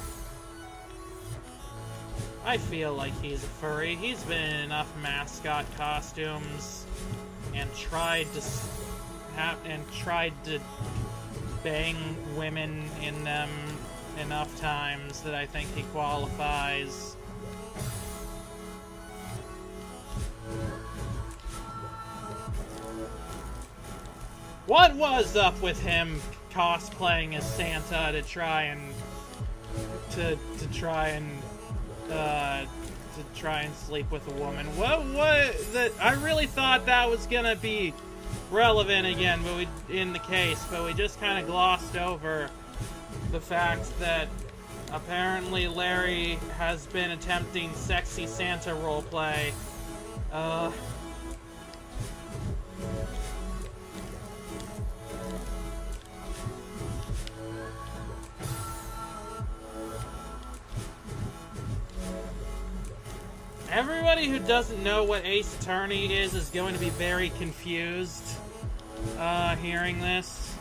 I feel like he's a furry. He's been in enough mascot costumes and tried to bang women in them enough times that I think he qualifies. What was up with him cosplaying as Santa to try and sleep with a woman? I really thought that was gonna be relevant again, in the case, but we just kind of glossed over the fact that apparently Larry has been attempting sexy Santa roleplay. Everybody who doesn't know what Ace Attorney is going to be very confused hearing this.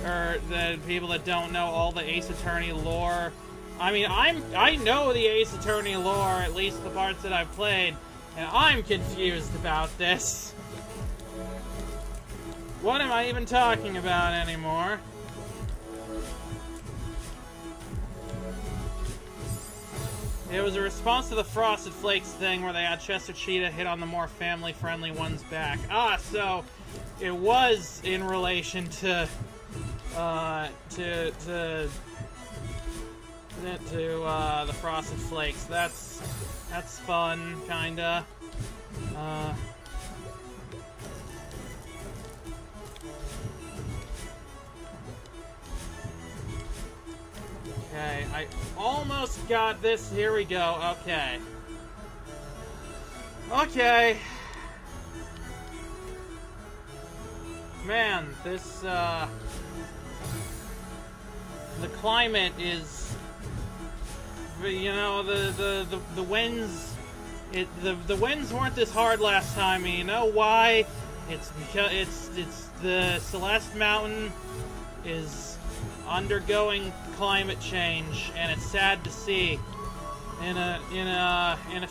Or the people that don't know all the Ace Attorney lore. I mean, I know the Ace Attorney lore, at least the parts that I've played, and I'm confused about this. What am I even talking about anymore? It was a response to the Frosted Flakes thing where they had Chester Cheetah hit on the more family-friendly one's back. So it was in relation to the Frosted Flakes. That's fun, kinda. Okay, I almost got this. Here we go. Okay. Okay. Man, this, the climate is, you know, the winds, the winds weren't this hard last time, and you know why? It's because it's the Celeste mountain is undergoing climate change, and it's sad to see. In a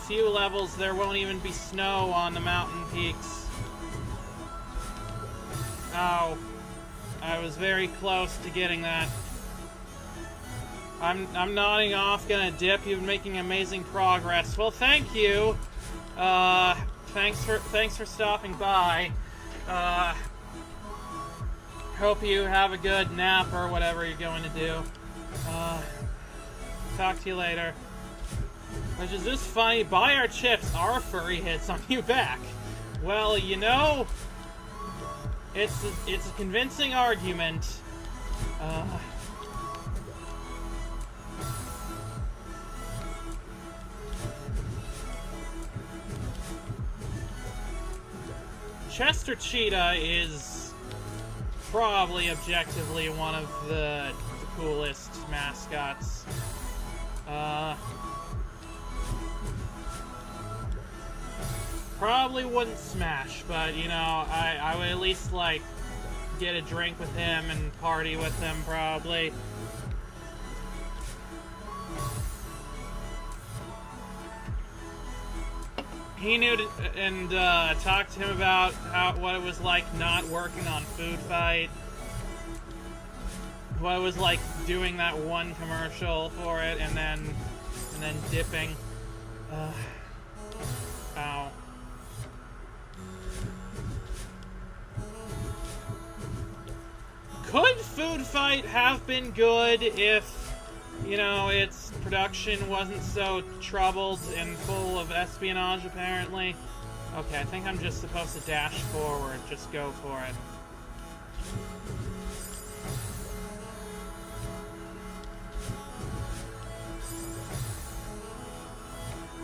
few levels, there won't even be snow on the mountain peaks. Ow. I was very close to getting that. I'm nodding off, gonna dip. You've been making amazing progress. Well, thank you. Thanks for stopping by. Hope you have a good nap or whatever you're going to do. Talk to you later. Which is just funny. Buy our chips. Our furry hits on you back. Well, you know, it's a convincing argument. Chester Cheetah is probably objectively one of the coolest mascots. Probably wouldn't smash, but you know, I would at least like get a drink with him and party with him probably. He knew to, and talked to him about what it was like not working on Food Fight. What it was like doing that one commercial for it and then dipping. Ow. Could Food Fight have been good if, you know, its production wasn't so troubled and full of espionage, apparently? Okay, I think I'm just supposed to dash forward. Just go for it.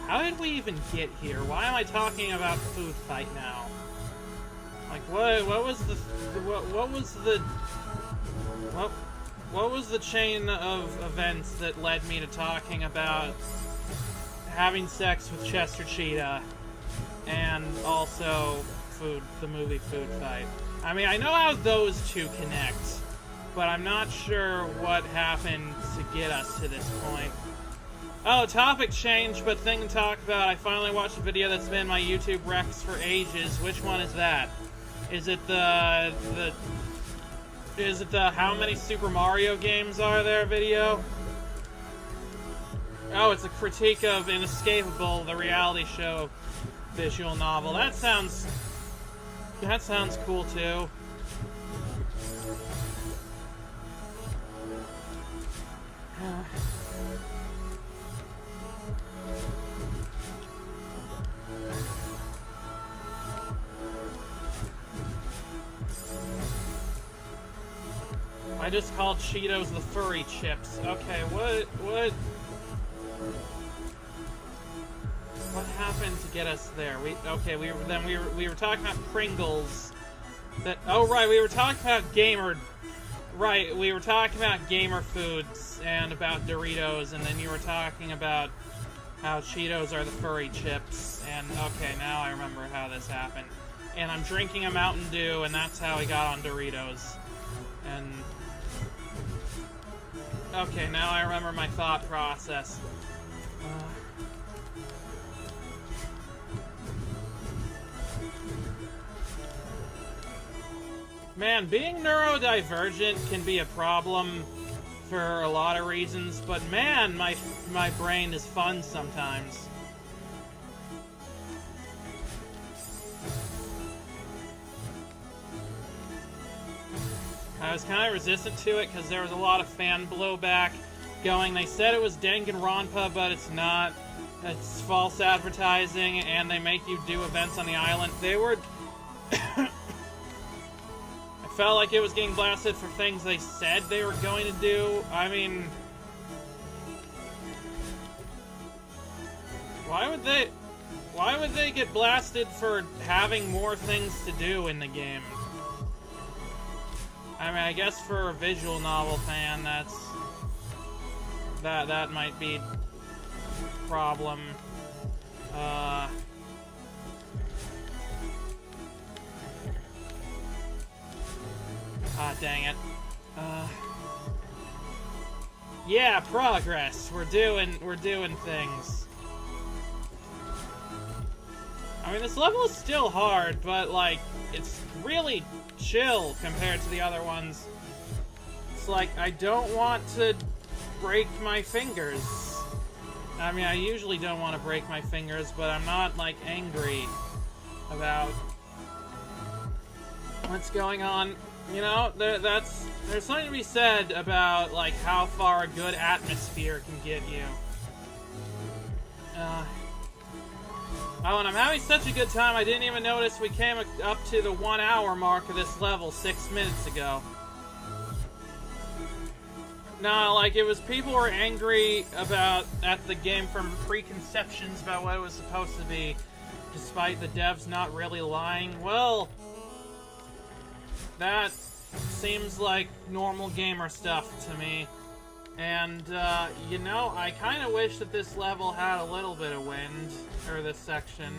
How did we even get here? Why am I talking about Food Fight now? Like, what was the chain of events that led me to talking about having sex with Chester Cheetah and also the movie Food Fight? I mean, I know how those two connect, but I'm not sure what happened to get us to this point. Oh, topic change, but thing to talk about. I finally watched a video that's been in my YouTube recs for ages. Which one is that? Is it the how many Super Mario games are there video? Oh, it's a critique of Inescapable, the reality show visual novel. That sounds cool too. I just called Cheetos the furry chips. Okay, what happened to get us there? We were talking about Pringles. Oh right, we were talking about gamer foods and about Doritos, and then you were talking about how Cheetos are the furry chips. And okay, now I remember how this happened. And I'm drinking a Mountain Dew, and that's how we got on Doritos. And okay, now I remember my thought process. Man, being neurodivergent can be a problem for a lot of reasons, but man, my brain is fun sometimes. I was kind of resistant to it because there was a lot of fan blowback going. They said it was Danganronpa, but it's not. It's false advertising, and they make you do events on the island. They were... I felt like it was getting blasted for things they said they were going to do. I mean... Why would they get blasted for having more things to do in the game? I mean, I guess for a visual novel fan, that might be a problem. Dang it. Yeah, progress. We're doing things. I mean, this level is still hard, but like, it's really chill compared to the other ones. It's like, I don't want to break my fingers. I mean, I usually don't want to break my fingers, but I'm not, like, angry about what's going on. You know, there's something to be said about, like, how far a good atmosphere can get you. Oh, and I'm having such a good time, I didn't even notice we came up to the 1 hour mark of this level 6 minutes ago. No, like, it was people were angry at the game from preconceptions about what it was supposed to be, despite the devs not really lying. Well, that seems like normal gamer stuff to me. And, you know, I kind of wish that this level had a little bit of wind, or this section.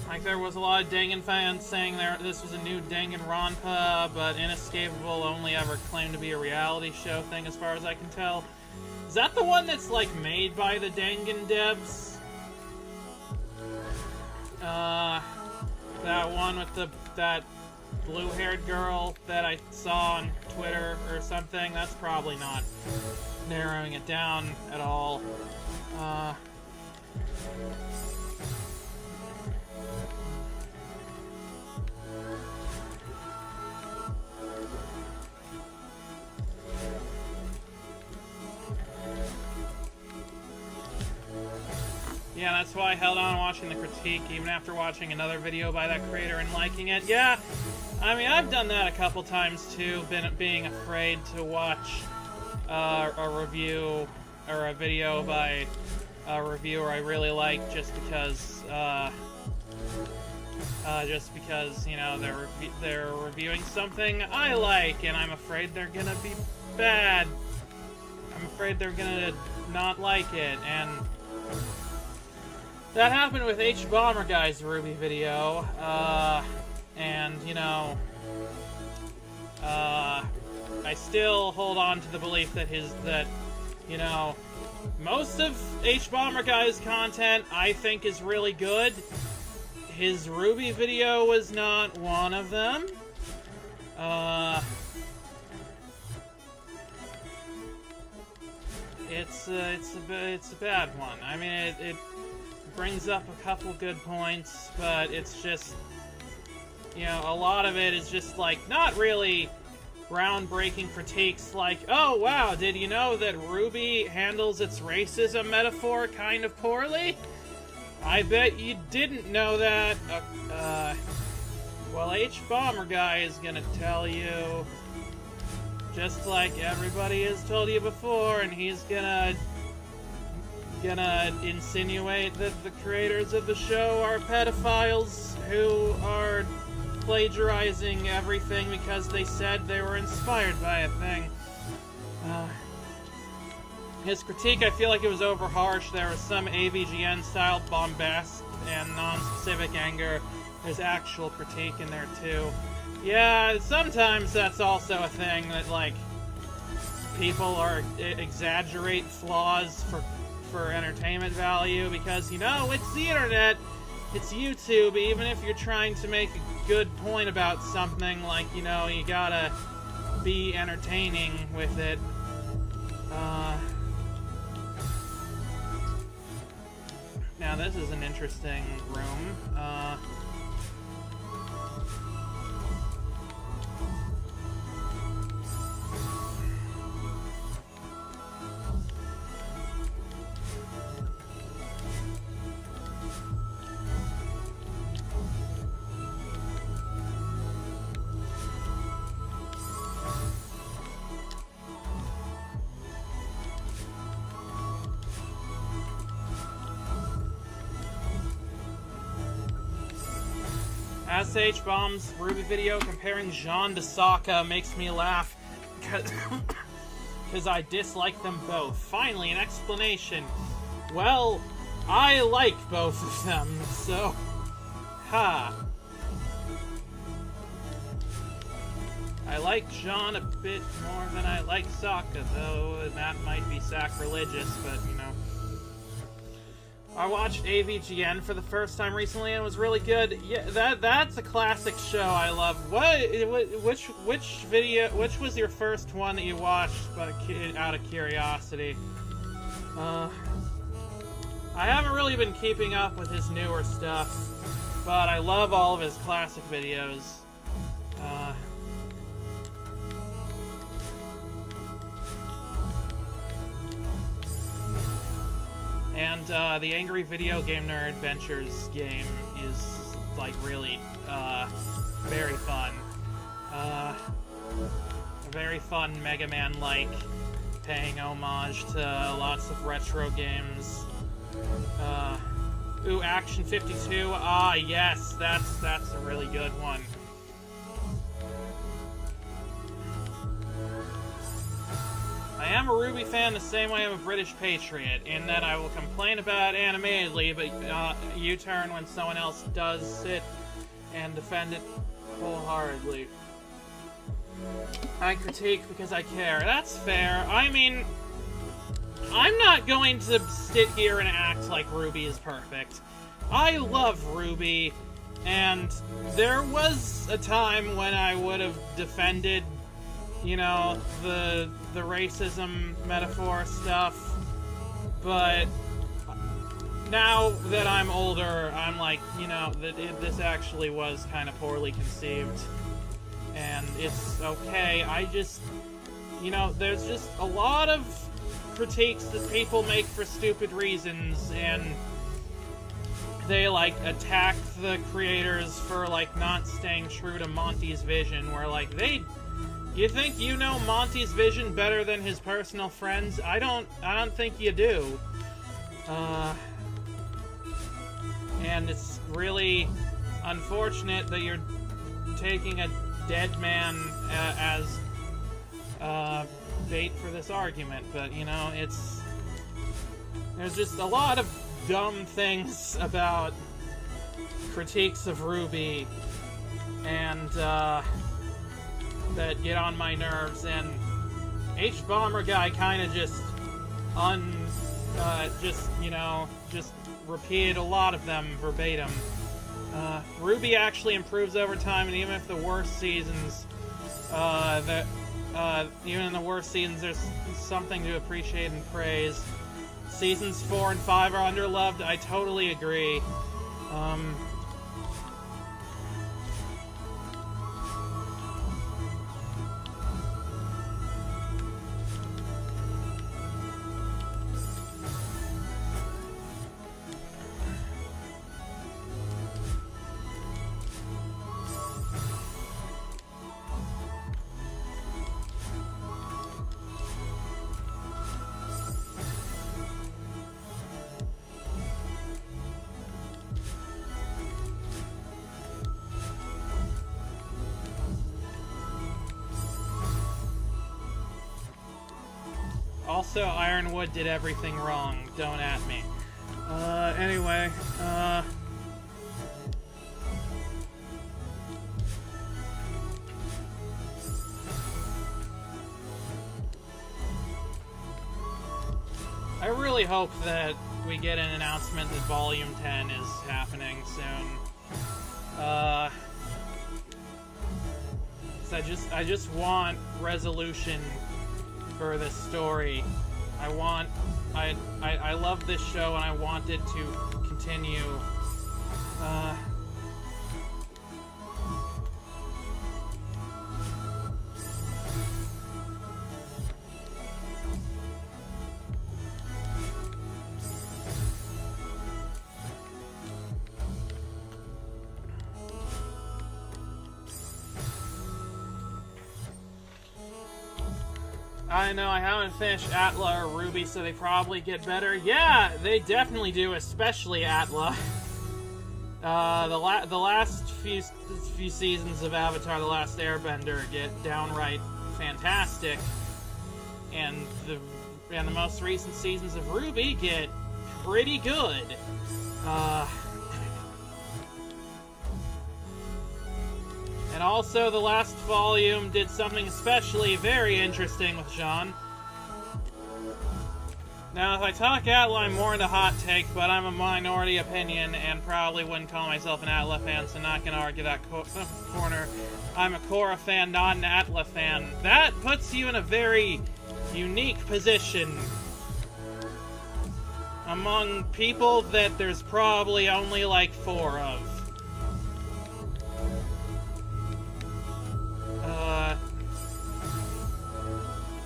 Like, there was a lot of Dangan fans saying this was a new Danganronpa, but Inescapable only ever claimed to be a reality show thing, as far as I can tell. Is that the one that's, like, made by the Dangan devs? That one with that blue-haired girl that I saw on Twitter or something? That's probably not narrowing it down at all. Yeah, that's why I held on watching the critique, even after watching another video by that creator and liking it. Yeah, I mean, I've done that a couple times too, being afraid to watch a review or a video by a reviewer I really like just because, you know, they're reviewing something I like, and I'm afraid they're gonna be bad. I'm afraid they're gonna not like it, and that happened with H Bomber Guy's Ruby video, And, you know, I still hold on to the belief that you know, most of H-Bomber Guy's content I think is really good. His Ruby video was not one of them. It's a bad one. I mean, it brings up a couple good points, but it's just, you know, a lot of it is just, like, not really groundbreaking critiques like, oh, wow, did you know that Ruby handles its racism metaphor kind of poorly? I bet you didn't know that. Well, H-Bomber Guy is gonna tell you, just like everybody has told you before, and he's gonna insinuate that the creators of the show are pedophiles who are plagiarizing everything because they said they were inspired by a thing. His critique, I feel like it was over harsh. There was some AVGN-style bombast and non-specific anger. There's actual critique in there, too. Yeah, sometimes that's also a thing that, like, people exaggerate flaws for entertainment value because, you know, it's the internet, it's YouTube. Even if you're trying to make a good point about something, like, you know, you gotta be entertaining with it. Now this is an interesting room. H-Bomb's Ruby video comparing Jean to Sokka makes me laugh because I dislike them both. Finally, an explanation. Well, I like both of them, so... Ha. I like Jean a bit more than I like Sokka, though that might be sacrilegious, but, you know. I watched AVGN for the first time recently and it was really good. Yeah, that's a classic show I love. Which was your first one that you watched, out of curiosity? I haven't really been keeping up with his newer stuff, but I love all of his classic videos. And the Angry Video Game Nerd Adventures game is, like, really very fun. A very fun Mega Man-like, paying homage to lots of retro games. Ooh, Action 52. Ah, yes, that's a really good one. I am a Ruby fan the same way I'm a British patriot, in that I will complain about it animatedly, but U-turn when someone else does it and defend it wholeheartedly. I critique because I care. That's fair. I mean, I'm not going to sit here and act like Ruby is perfect. I love Ruby, and there was a time when I would have defended, you know, the racism metaphor stuff, but now that I'm older, I'm like, you know, this actually was kind of poorly conceived, and it's okay. I just, you know, there's just a lot of critiques that people make for stupid reasons, and they, like, attack the creators for, like, not staying true to Monty's vision, where, like, you think you know Monty's vision better than his personal friends? I don't think you do. And it's really unfortunate that you're taking a dead man as bait for this argument, but, you know, there's just a lot of dumb things about critiques of Ruby and that get on my nerves, and H-Bomber guy kind of just just repeated a lot of them verbatim. Ruby actually improves over time, and even if the worst seasons, even in the worst seasons, there's something to appreciate and praise. Seasons 4 and 5 are underloved. I totally agree. Also, Ironwood did everything wrong. Don't at me. Anyway, I really hope that we get an announcement that Volume 10 is happening soon. 'Cause I just want resolution for this story. I love this show, and I want it to continue. I know, I haven't finished Atla or Ruby, so they probably get better. Yeah, they definitely do, especially Atla. The last few seasons of Avatar: The Last Airbender get downright fantastic, and the most recent seasons of Ruby get pretty good. And also, the last volume did something especially very interesting with Jean. Now, if I talk Atla, I'm more into hot take, but I'm a minority opinion and probably wouldn't call myself an Atla fan, so not gonna argue that corner. I'm a Korra fan, not an Atla fan. That puts you in a very unique position among people that there's probably only like 4 of.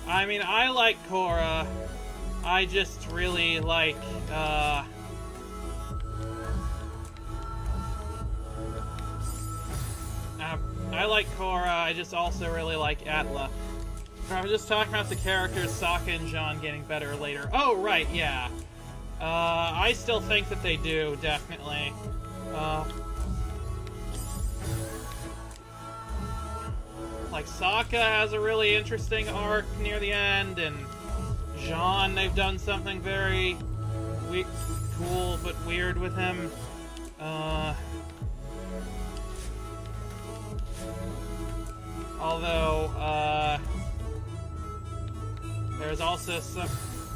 I mean, I like Korra. I just really like, I like Korra. I just also really like Atla. I was just talking about the characters, Sokka and Jean getting better later. Oh, right, yeah. I still think that they do, definitely. Like, Sokka has a really interesting arc near the end, and Jean, they've done something very cool but weird with him. Although, there's also some...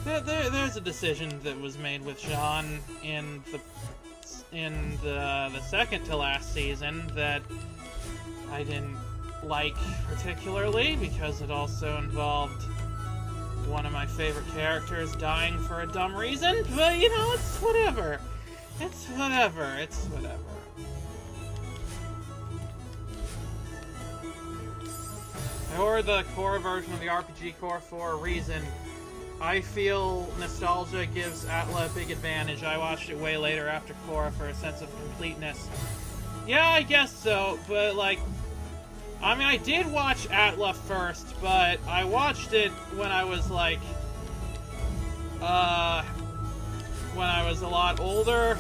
There's a decision that was made with Jean in the second to last season that I didn't like particularly, because it also involved one of my favorite characters dying for a dumb reason, but you know, it's whatever. It's whatever. Or the core version of the RPG core for a reason. I feel nostalgia gives Atla a big advantage. I watched it way later after Korra for a sense of completeness. Yeah, I guess so, but like, I mean, I did watch Atla first, but I watched it when I was like, when I was a lot older,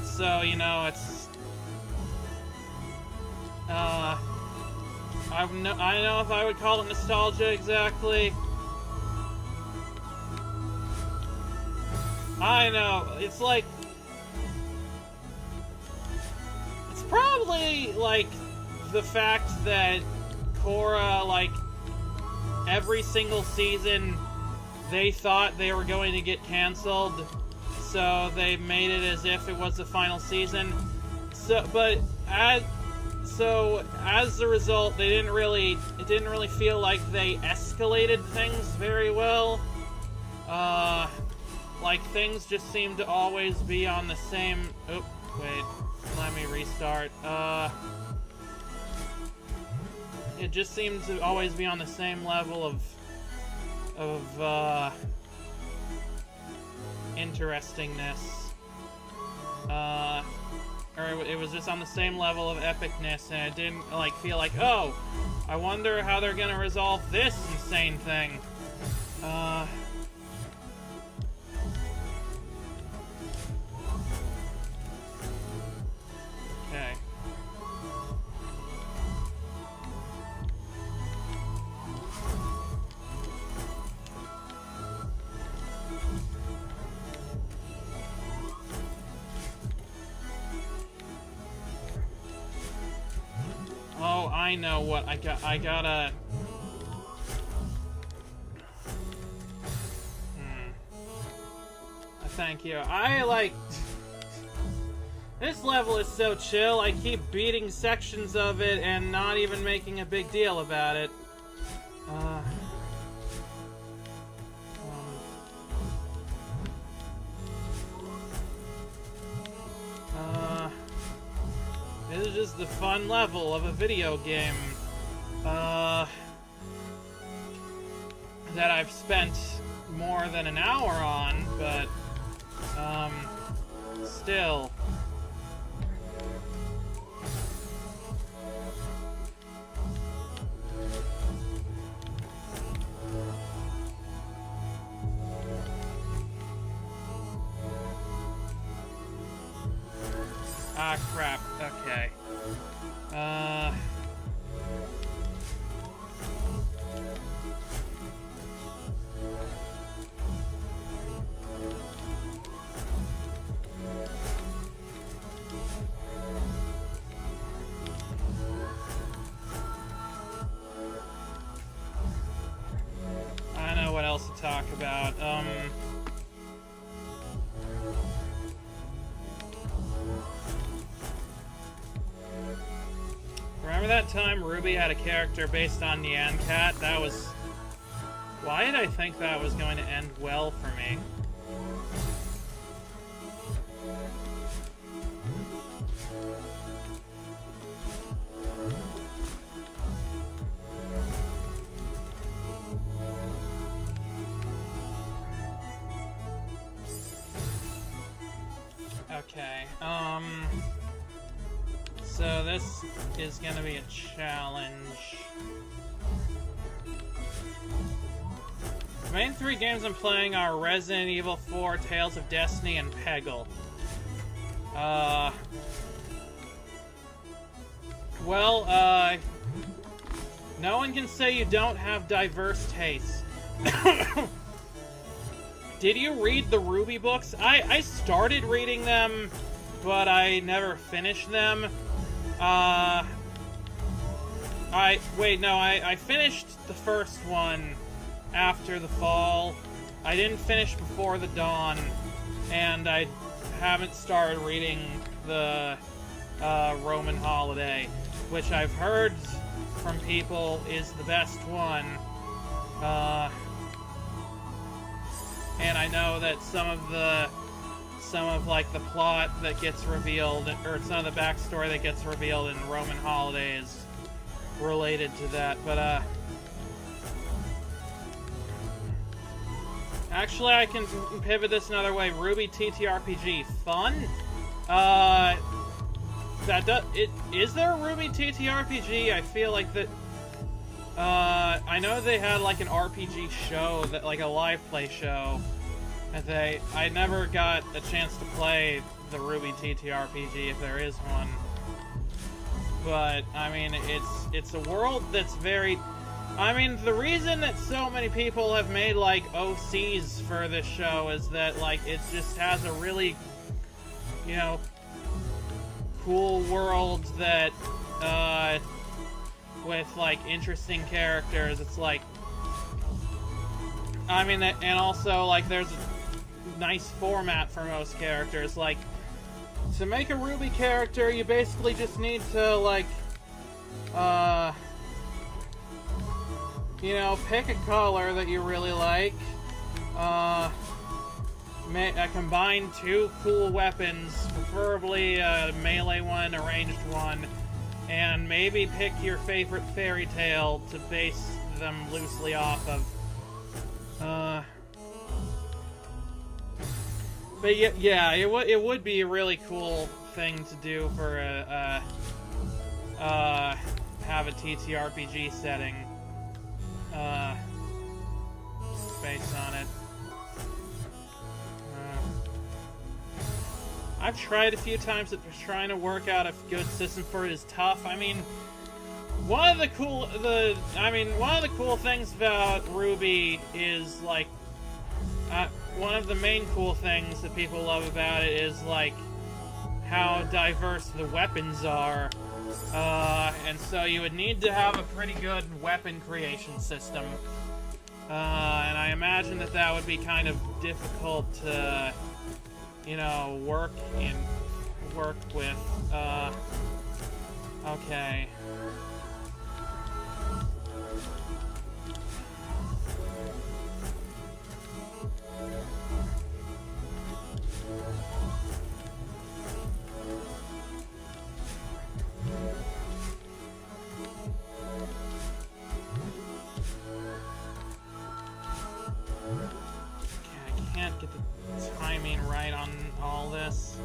so, you know, it's, I don't know if I would call it nostalgia exactly. I know, it's like, it's probably, like, the fact that Korra, like, every single season, they thought they were going to get canceled, so they made it as if it was the final season. So, but as a result, it didn't really feel like they escalated things very well. Like, things just seemed to always be on the same... Oh, wait. Let me restart. It just seemed to always be on the same level of interestingness. Or it was just on the same level of epicness, and it didn't, like, feel like, oh, I wonder how they're gonna resolve this insane thing. Okay. Oh, I know what I gotta... Thank you. I, like... This level is so chill, I keep beating sections of it and not even making a big deal about it. This is just the fun level of a video game, that I've spent more than an hour on, but, still. Ah, crap. Okay. I know what else to talk about. Remember that time Ruby had a character based on Nyan Cat? That was... Why did I think that was going to end well for me? Okay, so this is gonna be a challenge. The main three games I'm playing are Resident Evil 4, Tales of Destiny, and Peggle. Well, no one can say you don't have diverse tastes. Did you read the Ruby books? I started reading them, but I never finished them. I finished the first one after the fall. I didn't finish before the dawn, and I haven't started reading the Roman Holiday, which I've heard from people is the best one. And I know that some of like the plot that gets revealed, or some of the backstory that gets revealed in Roman Holiday is related to that, but actually I can pivot this another way. Ruby TTRPG, fun? Is there a Ruby TTRPG? I feel like that, I know they had like an RPG show, that like a live play show, that I never got a chance to play the Ruby TTRPG if there is one. But I mean, it's a world that's very, I mean, the reason that so many people have made like OCs for this show is that like it just has a really, you know, cool world that with, like, interesting characters. It's like, I mean, and also, like, there's a nice format for most characters. Like, to make a RWBY character, you basically just need to, like, you know, pick a color that you really like, combine two cool weapons, preferably a melee one, a ranged one, and maybe pick your favorite fairy tale to base them loosely off of. But yeah, it would be a really cool thing to do for have a TTRPG setting based on it. I've tried a few times at trying to work out a good system for it is tough. I mean, one of the cool things about RWBY is, like, one of the main cool things that people love about it is, like, how diverse the weapons are. And so you would need to have a pretty good weapon creation system. And I imagine that would be kind of difficult to, you know, work with. Okay. Can't get the timing right on all this.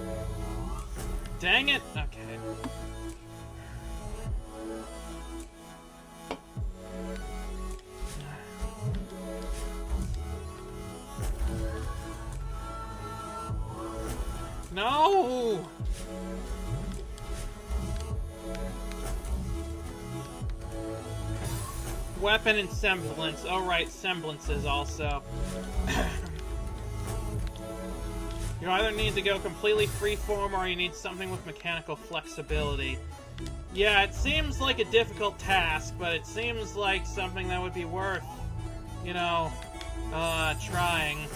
Dang it! Okay. No! Weapon and semblance. Oh right, semblances also. You either need to go completely freeform or you need something with mechanical flexibility. Yeah, it seems like a difficult task, but it seems like something that would be worth, you know, trying.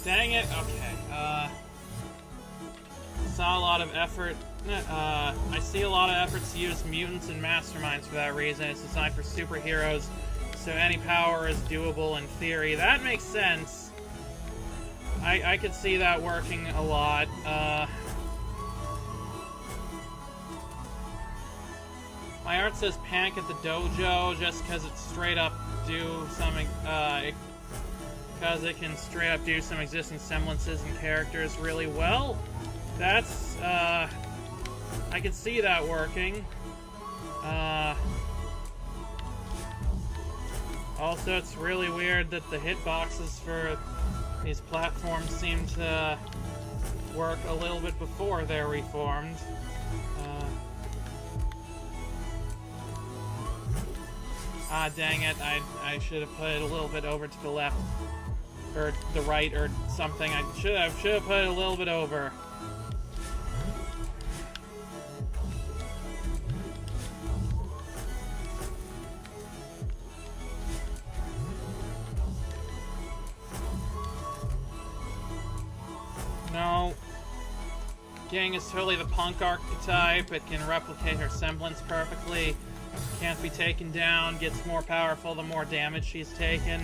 Dang it, okay, saw a lot of effort, I see a lot of efforts to use mutants and masterminds for that reason. It's designed for superheroes, so any power is doable in theory. That makes sense. I could see that working a lot, my art says panic at the dojo just because it's straight up do something, because it can straight up do some existing semblances and characters really well. That's, I could see that working. Also, it's really weird that the hitboxes for these platforms seem to work a little bit before they're reformed. Dang it, I should have put it a little bit over to the left. Or the right, or something. I should have put it a little bit over. No. Gang is totally the punk archetype. It can replicate her semblance perfectly. Can't be taken down. Gets more powerful the more damage she's taken.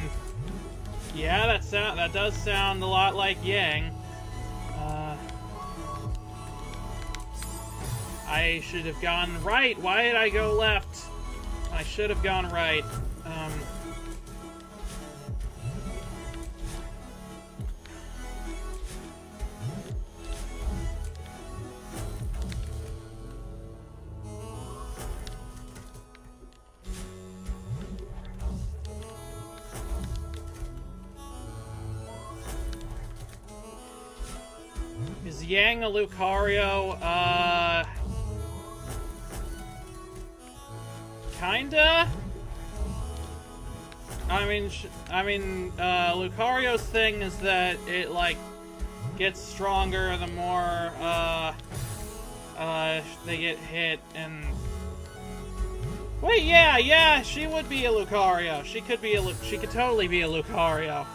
Yeah, that does sound a lot like Yang. I should have gone right. Why did I go left? I should have gone right. Yang a Lucario? Kinda? Lucario's thing is that it, like, gets stronger the more, they get hit, and... Wait, yeah, she would be a Lucario. She could totally be a Lucario.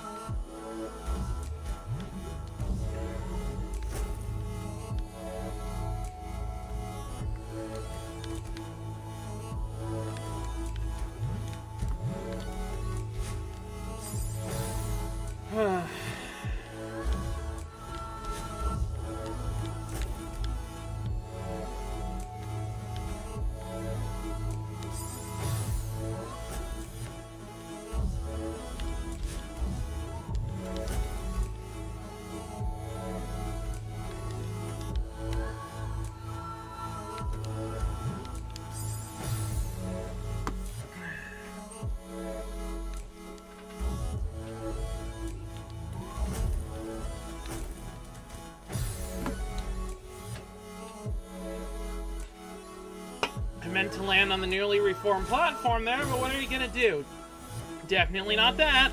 Meant to land on the newly reformed platform there, but what are you gonna do? Definitely not that.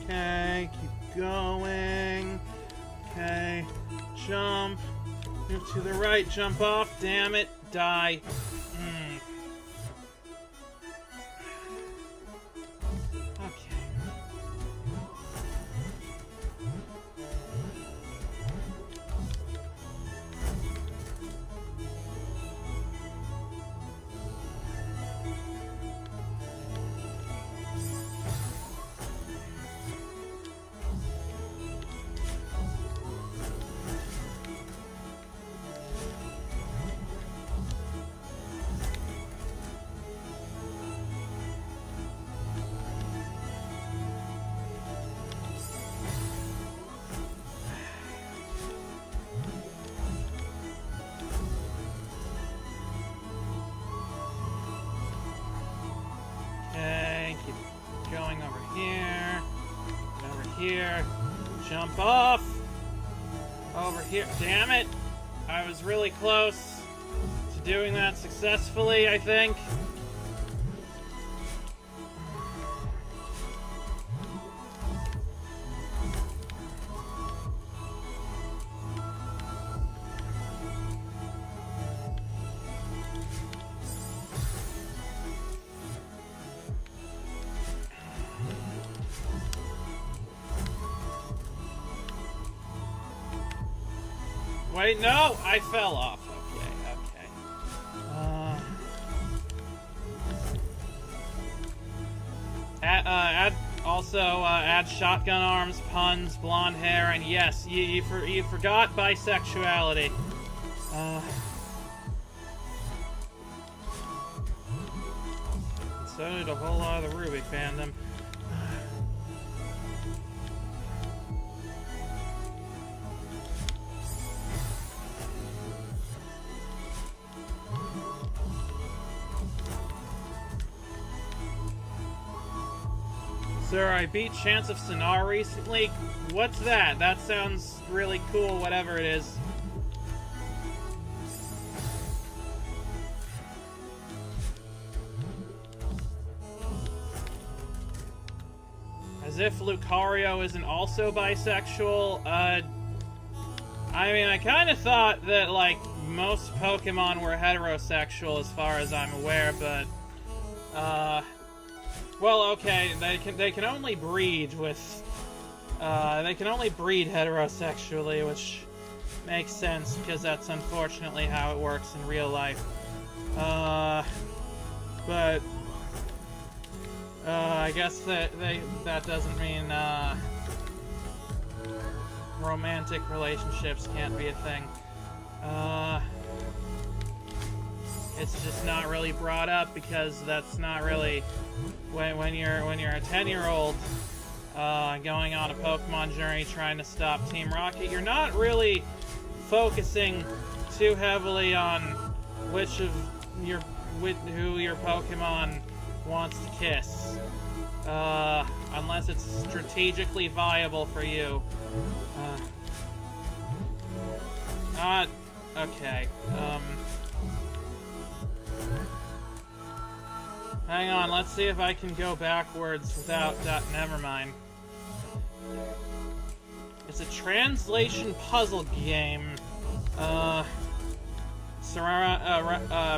Okay, keep going. Okay, jump. Move to the right, jump off. Damn it, die. Going over here, jump off, over here, damn it, I was really close to doing that successfully, I think. Wait, no! I fell off. Okay. Add shotgun arms, puns, blonde hair, and yes, you forgot bisexuality. So did a whole lot of the Ruby fandom. Sir, I beat Chance of Sonar recently. What's that? That sounds really cool, whatever it is. As if Lucario isn't also bisexual. I mean, I kind of thought that, like, most Pokemon were heterosexual as far as I'm aware, but, well, okay, they can only breed with, they can only breed heterosexually, which makes sense, because that's unfortunately how it works in real life. But, I guess that doesn't mean, romantic relationships can't be a thing. It's just not really brought up because that's not really when you're a 10-year-old going on a Pokemon journey trying to stop Team Rocket. You're not really focusing too heavily on who your Pokemon wants to kiss. Unless it's strategically viable for you. Okay. Hang on, let's see if I can go backwards without that. Never mind. It's a translation puzzle game.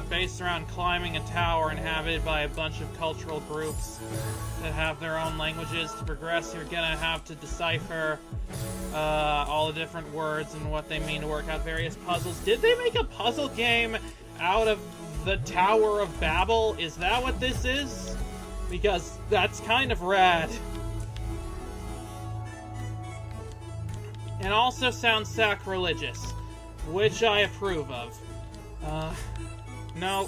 Based around climbing a tower inhabited by a bunch of cultural groups that have their own languages. To progress, you're gonna have to decipher all the different words and what they mean to work out various puzzles. Did they make a puzzle game out of the Tower of Babel? Is that what this is? Because that's kind of rad. And also sounds sacrilegious, which I approve of. No.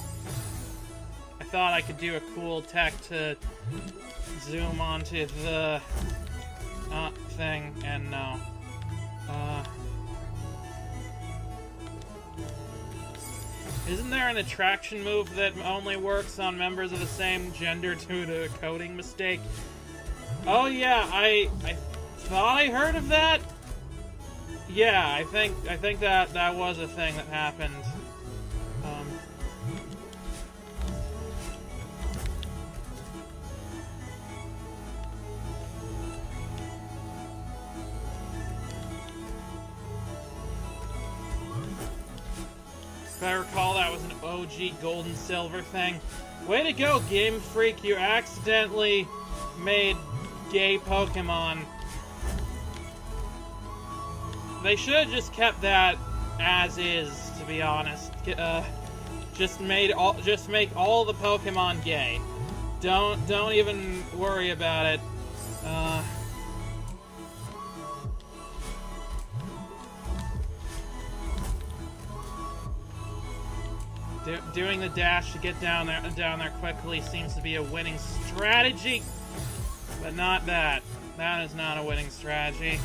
I thought I could do a cool tech to zoom onto the thing, and no. Isn't there an attraction move that only works on members of the same gender due to a coding mistake? Oh yeah, I thought I heard of that. Yeah, I think that was a thing that happened. If I recall, that was an OG Gold and Silver thing. Way to go, Game Freak! You accidentally made gay Pokemon. They should have just kept that as is, to be honest. Just make all the Pokemon gay. Don't even worry about it. Doing the dash to get down there quickly seems to be a winning strategy, but not that. That is not a winning strategy.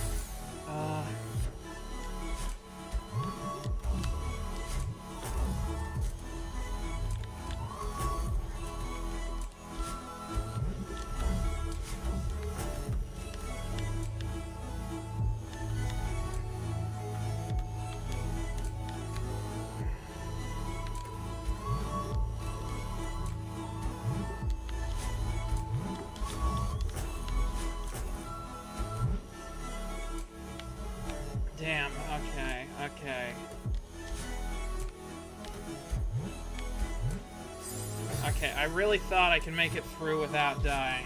Damn, okay. Okay, I really thought I could make it through without dying.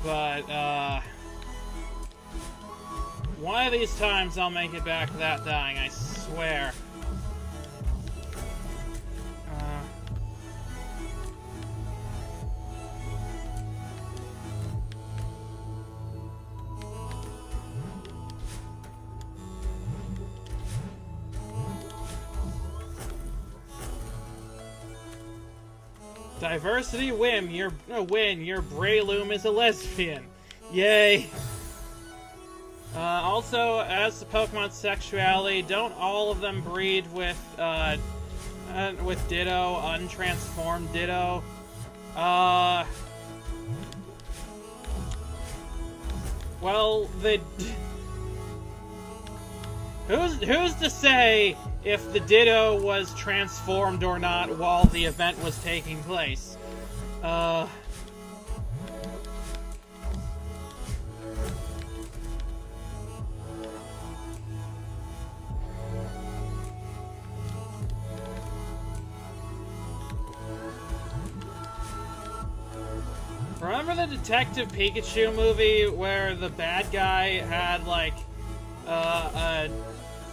But, one of these times I'll make it back without dying, I swear. Diversity win, your Breloom is a lesbian. Yay! Also, as to Pokemon's sexuality, don't all of them breed with Ditto, untransformed Ditto? Well, who's to say if the Ditto was transformed or not while the event was taking place? Remember the Detective Pikachu movie where the bad guy had, like, a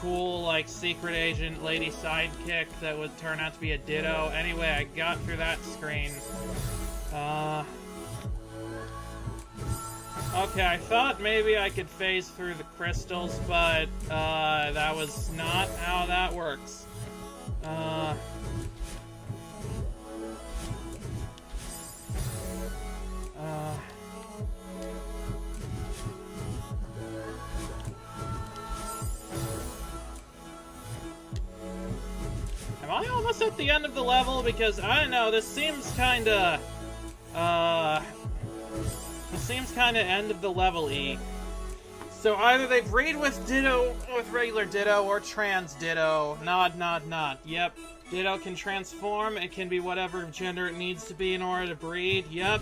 cool, like, secret agent lady sidekick that would turn out to be a Ditto? Anyway, I got through that screen. Okay, I thought maybe I could phase through the crystals, but, that was not how that works. at the end of the level because, I don't know, this seems kinda, end of the level-y. So either they breed with Ditto, with regular Ditto, or trans Ditto. Nod, nod, nod. Yep. Ditto can transform. It can be whatever gender it needs to be in order to breed. Yep.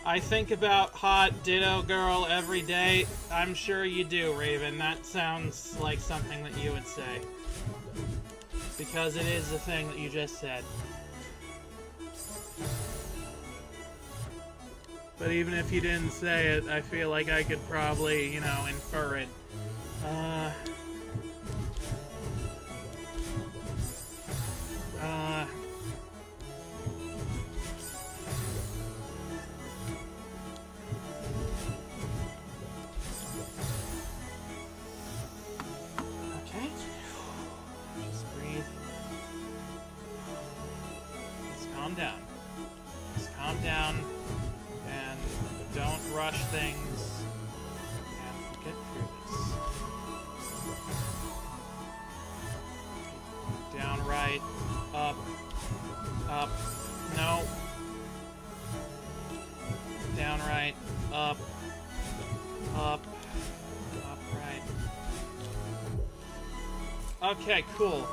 I think about hot Ditto girl every day. I'm sure you do, Raven. That sounds like something that you would say. Because it is the thing that you just said. But even if you didn't say it, I feel like I could probably, you know, infer it. Okay. Just breathe. Just calm down. Just calm down. And don't rush things, and we'll get through this. Down, right, up, no. Down, right, up, right. Okay, cool.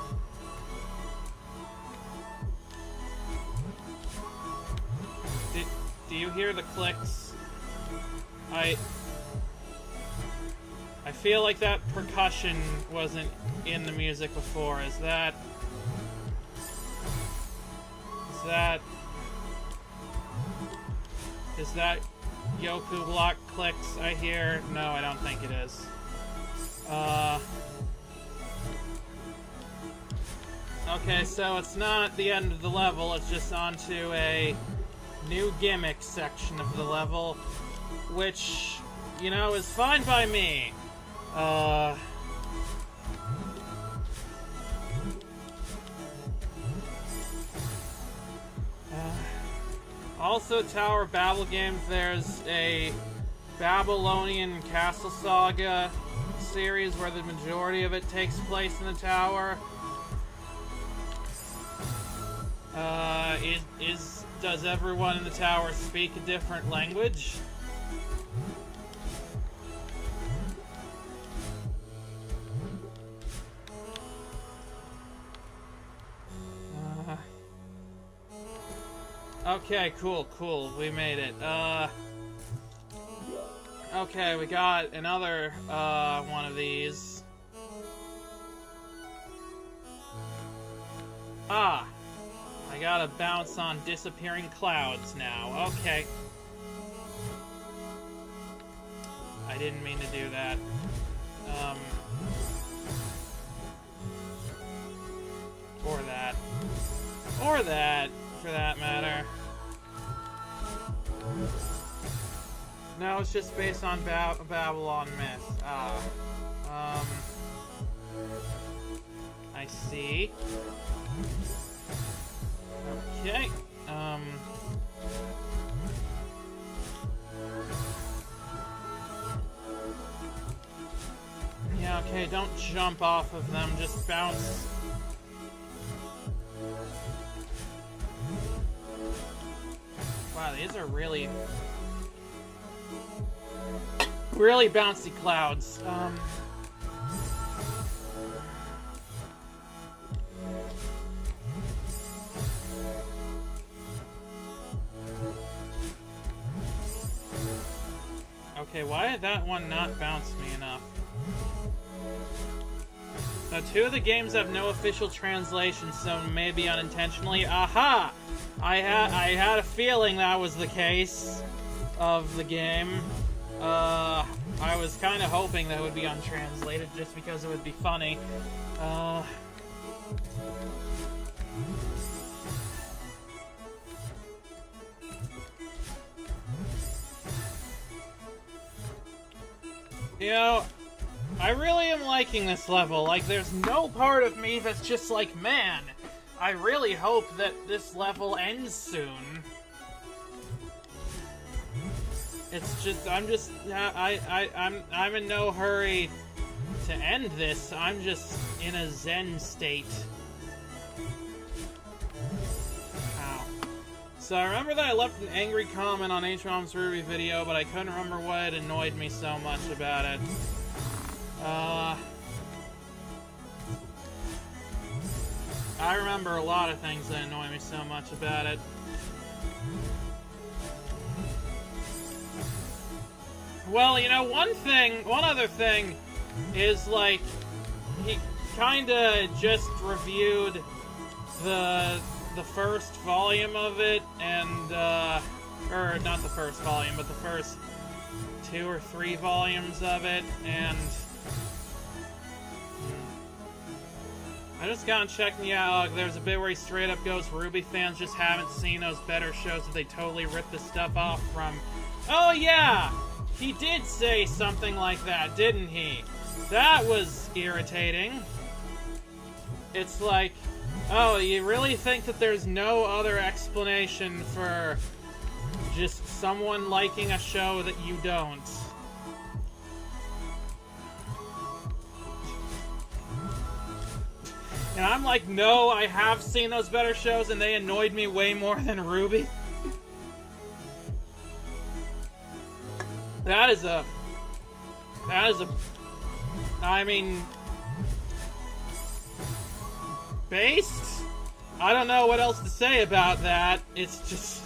Do you hear the clicks? I feel like that percussion wasn't in the music before. Is that Yoku block clicks I hear? No, I don't think it is. Okay, so it's not the end of the level, it's just onto a new gimmick section of the level, which, you know, is fine by me. Also, Tower Babel games, there's a Babylonian Castle Saga series where the majority of it takes place in the tower. Does everyone in the tower speak a different language? Okay, cool. We made it. Okay, we got another, one of these. Ah! I gotta bounce on disappearing clouds now. Okay. I didn't mean to do that. Or that. Or that, for that matter. No, it's just based on Babylon myth. I see. Okay, yeah, okay, don't jump off of them, just bounce. Wow, these are really bouncy clouds. Okay, why did that one not bounce me enough? Now, two of the games have no official translation, so maybe unintentionally. Aha! I had a feeling that was the case of the game. I was kind of hoping that it would be untranslated just because it would be funny. You know, I really am liking this level. Like, there's no part of me that's just like, man, I really hope that this level ends soon. It's just, I'm in no hurry to end this. I'm just in a zen state. So I remember that I left an angry comment on H-Mom's Ruby video, but I couldn't remember what annoyed me so much about it. I remember a lot of things that annoy me so much about it. Well, you know, one other thing is, like, he kinda just reviewed the first volume of it, and, or not the first volume, but the first 2 or 3 volumes of it, and I just got checking out. There's a bit where he straight up goes, Ruby fans just haven't seen those better shows that they totally ripped the stuff off from. Oh yeah! He did say something like that, didn't he? That was irritating. It's like, oh, you really think that there's no other explanation for just someone liking a show that you don't? And I'm like, no, I have seen those better shows and they annoyed me way more than Ruby. That is a, I mean, based? I don't know what else to say about that. It's just,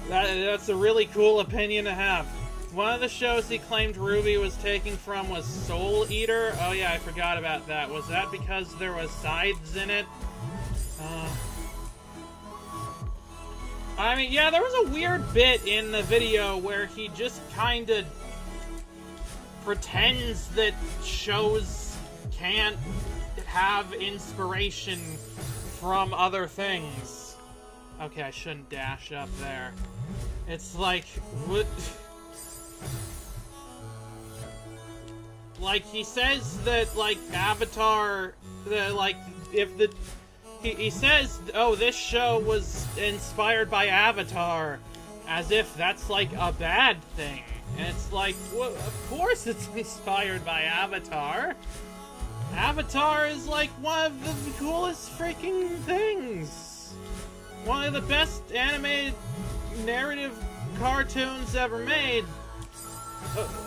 that's a really cool opinion to have. One of the shows he claimed Ruby was taking from was Soul Eater. Oh yeah, I forgot about that. Was that because there was scythes in it? I mean, yeah, there was a weird bit in the video where he just kind of pretends that shows can't have inspiration from other things. Okay, I shouldn't dash up there. It's like, what? Like, he says that, like, Avatar, like, if the... He says, oh, this show was inspired by Avatar, as if that's, like, a bad thing. And it's like, well, of course it's inspired by Avatar. Avatar is, like, one of the coolest freaking things. One of the best animated narrative cartoons ever made.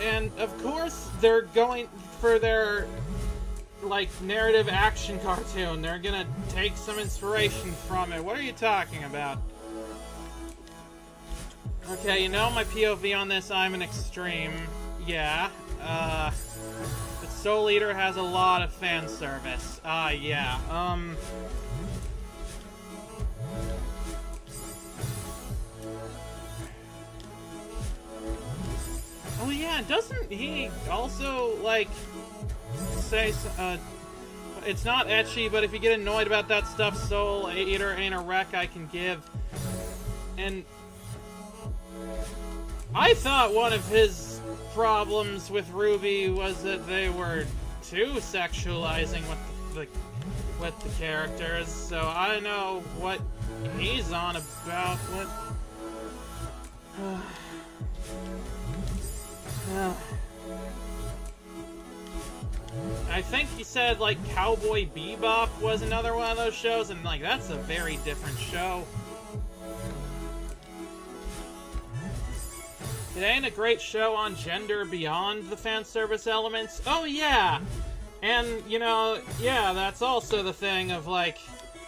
And, of course, they're going for their, like, narrative action cartoon. They're gonna take some inspiration from it. What are you talking about? Okay, you know my POV on this, I'm an extreme. Yeah, but Soul Eater has a lot of fan service. Yeah, oh yeah, doesn't he also, like, say, it's not ecchi, but if you get annoyed about that stuff, Soul Eater ain't a rec I can give. And I thought one of his problems with Ruby was that they were too sexualizing with the characters, so I don't know what he's on about. What? I think he said, like, Cowboy Bebop was another one of those shows, and, like, that's a very different show. It ain't a great show on gender beyond the fan service elements. Oh, yeah! And, you know, yeah, that's also the thing of, like,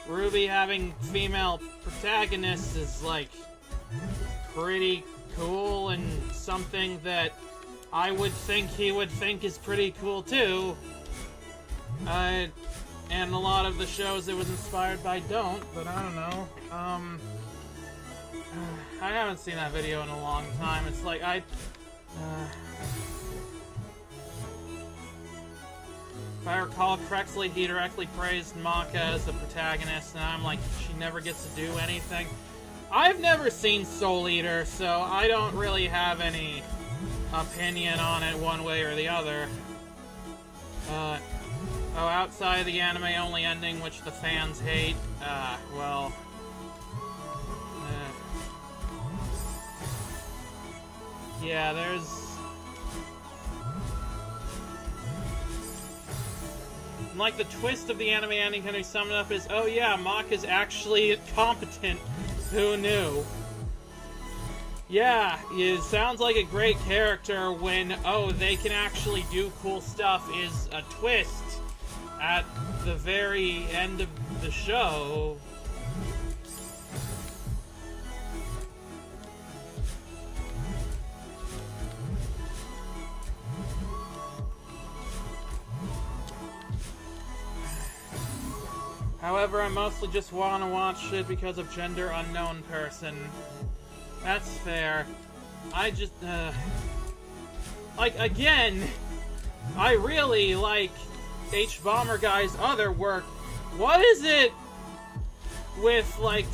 Ruby having female protagonists is, like, pretty cool and something that I would think he would think is pretty cool, too. And a lot of the shows it was inspired by don't, but I don't know. I haven't seen that video in a long time. It's like, if I recall correctly, he directly praised Maka as the protagonist, and I'm like, she never gets to do anything. I've never seen Soul Eater, so I don't really have any opinion on it one way or the other. Oh, outside the anime-only ending, which the fans hate, well... yeah, there's... like, the twist of the anime ending can be summed up as, oh yeah, Mach is actually competent Who knew? Yeah, it sounds like a great character when, oh, they can actually do cool stuff is a twist at the very end of the show. However, I mostly just want to watch it because of gender unknown person. That's fair. I just, like, again, I really like H-Bomber Guy's other work. What is it with, like,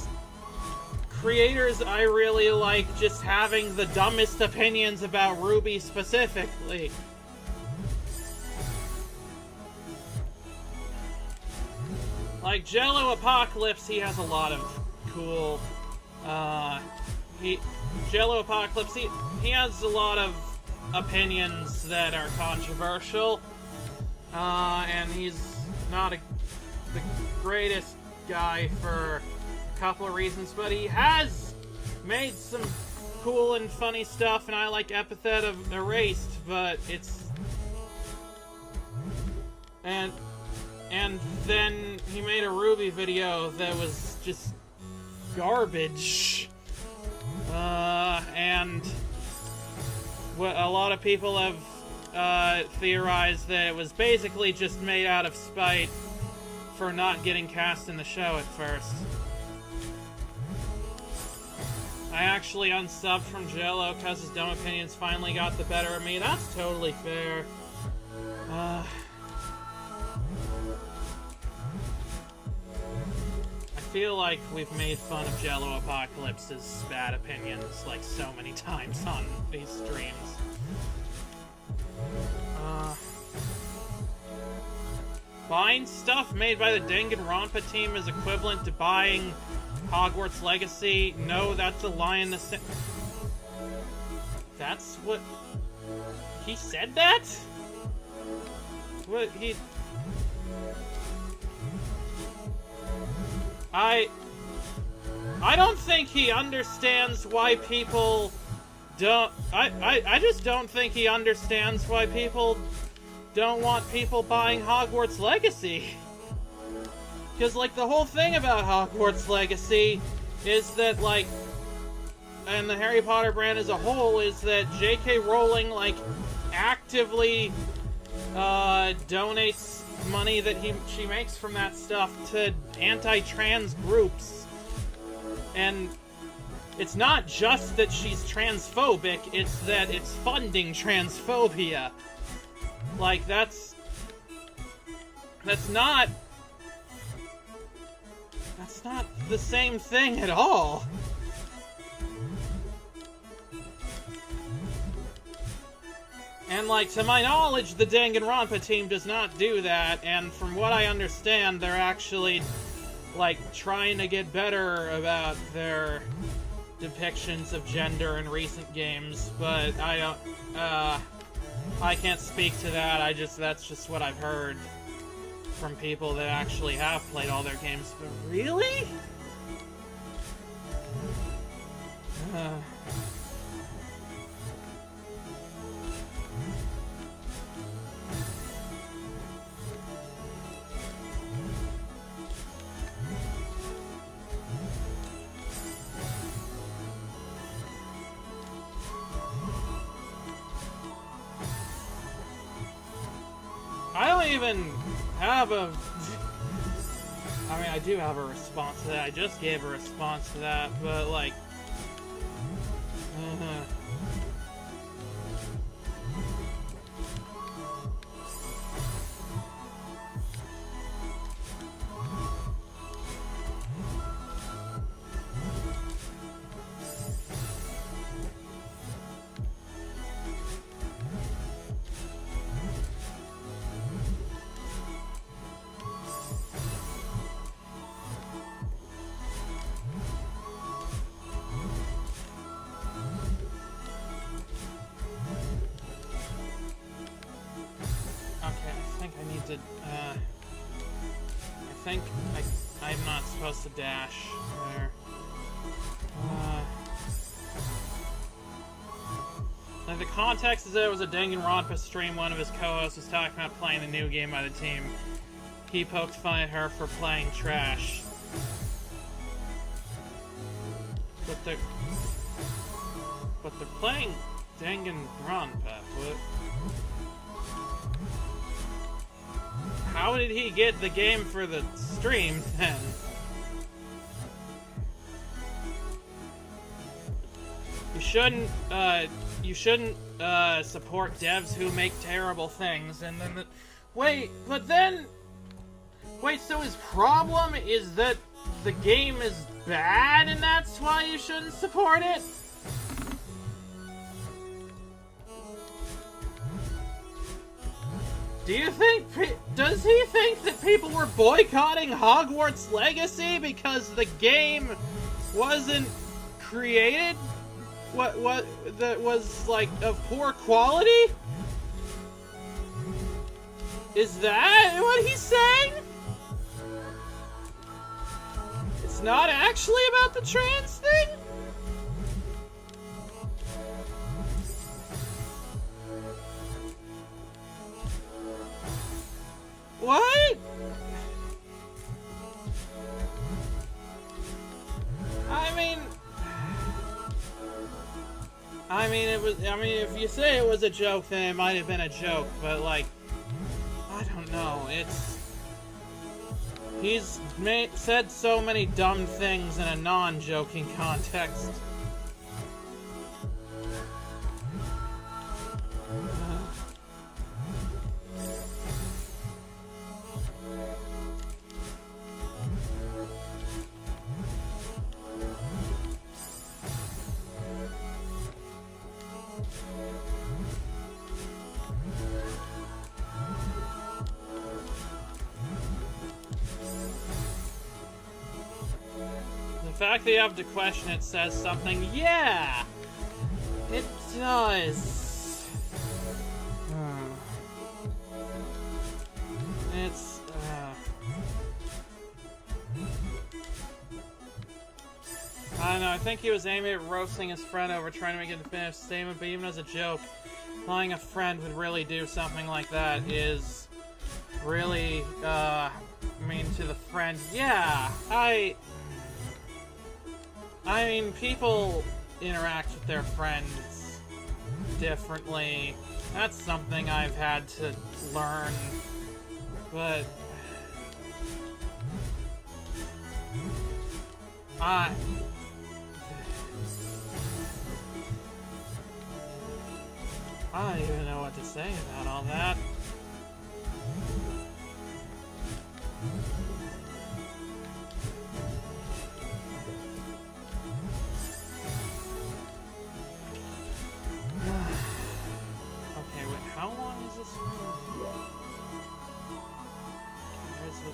creators I really like just having the dumbest opinions about Ruby specifically? Like, Jello Apocalypse, he has a lot of cool, Jello Apocalypse, he has a lot of opinions that are controversial, and he's not the greatest guy for a couple of reasons, but he has made some cool and funny stuff, and I like Epithet of Erased, but it's... And then he made a Ruby video that was just garbage. And what a lot of people have theorized that it was basically just made out of spite for not getting cast in the show at first. I actually unsubbed from Jello because his dumb opinions finally got the better of me. That's totally fair. I feel like we've made fun of Jello Apocalypse's bad opinions like so many times on these streams. Buying stuff made by the Danganronpa team is equivalent to buying Hogwarts Legacy. No, that's a lie in the That's what... He said that? What, he... I don't think he understands why people don't... I just don't think he understands why people don't want people buying Hogwarts Legacy. Because, like, the whole thing about Hogwarts Legacy is that, like, and the Harry Potter brand as a whole, is that J.K. Rowling, like, actively donates money that she makes from that stuff to anti-trans groups. And it's not just that she's transphobic, it's that it's funding transphobia. Like, that's not the same thing at all. And, like, to my knowledge, the Danganronpa team does not do that, and from what I understand, they're actually, like, trying to get better about their depictions of gender in recent games, but I don't, I can't speak to that. That's just what I've heard from people that actually have played all their games. But really? I don't even have a... I mean, I do have a response to that. I just gave a response to that, but, like... I think I'm not supposed to dash there. The context is that it was a Danganronpa stream. One of his co-hosts was talking about playing the new game by the team. He poked fun at her for playing trash. But they're playing Danganronpa. How did he get the game for the stream then? You shouldn't support devs who make terrible things. And then wait, so his problem is that the game is bad and that's why you shouldn't support it? Does he think that people were boycotting Hogwarts Legacy because the game wasn't created? That was, like, of poor quality? Is that what he's saying? It's not actually about the trans thing? What? I mean, if you say it was a joke, then it might have been a joke, but, like, I don't know, he's said so many dumb things in a non-joking context. The fact that you have to question it says something. Yeah! It does. It's, I don't know, I think he was aiming at roasting his friend over trying to make a definitive statement, but even as a joke, calling a friend would really do something like that is really, mean to the friend. Yeah, I mean, people interact with their friends differently. That's something I've had to learn. But I don't even know what to say about all that. Okay, wait, how long is this room? Where's the...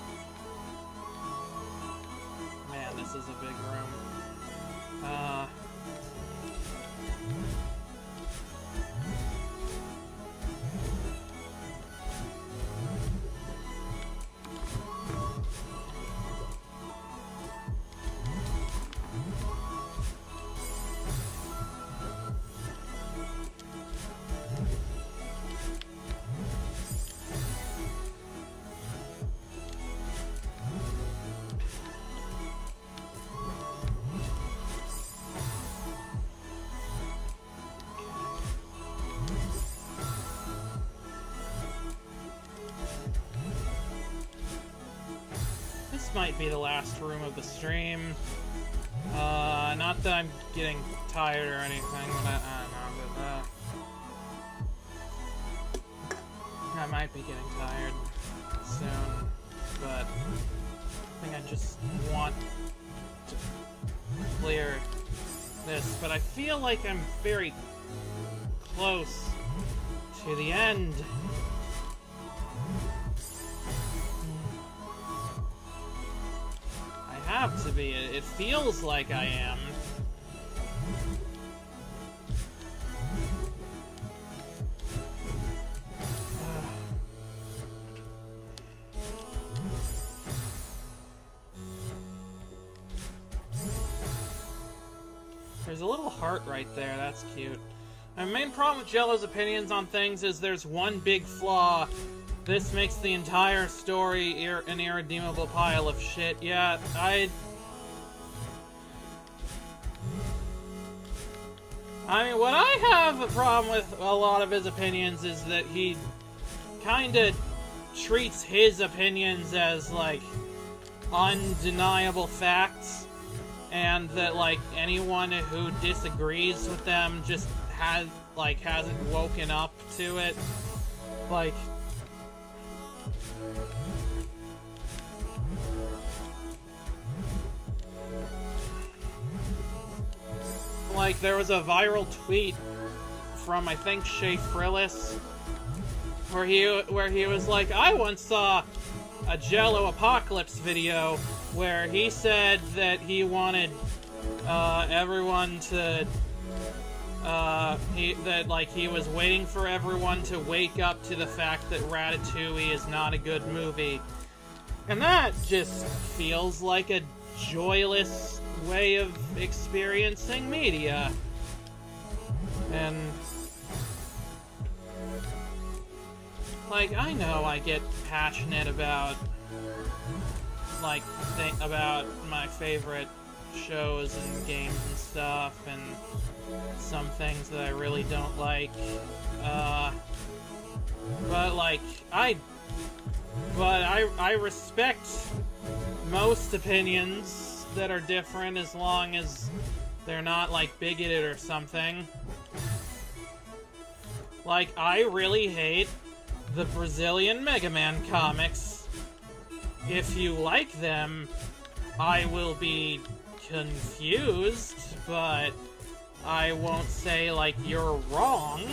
Man, this is a big room. Might be the last room of the stream. Not that I'm getting tired or anything, but I don't know, but I might be getting tired soon, but I think I just want to clear this, but I feel like I'm very close to the end. Have to be. It feels like I am. There's a little heart right there. That's cute. My main problem with Jello's opinions on things is there's one big flaw. This makes the entire story an irredeemable pile of shit. Yeah, I mean, what I have a problem with a lot of his opinions is that he kinda treats his opinions as, like, undeniable facts, and that, like, anyone who disagrees with them just hasn't woken up to it. Like, there was a viral tweet from, I think, Shay Frillis, where he was like, I once saw a Jello Apocalypse video where he said that he wanted everyone to he was waiting for everyone to wake up to the fact that Ratatouille is not a good movie. And that just feels like a joyless way of experiencing media. And like, I know I get passionate about about my favorite shows and games and stuff, and some things that I really don't like, but I respect most opinions that are different, as long as they're not, like, bigoted or something. Like, I really hate the Brazilian Mega Man comics. If you like them, I will be confused, but I won't say, like, you're wrong.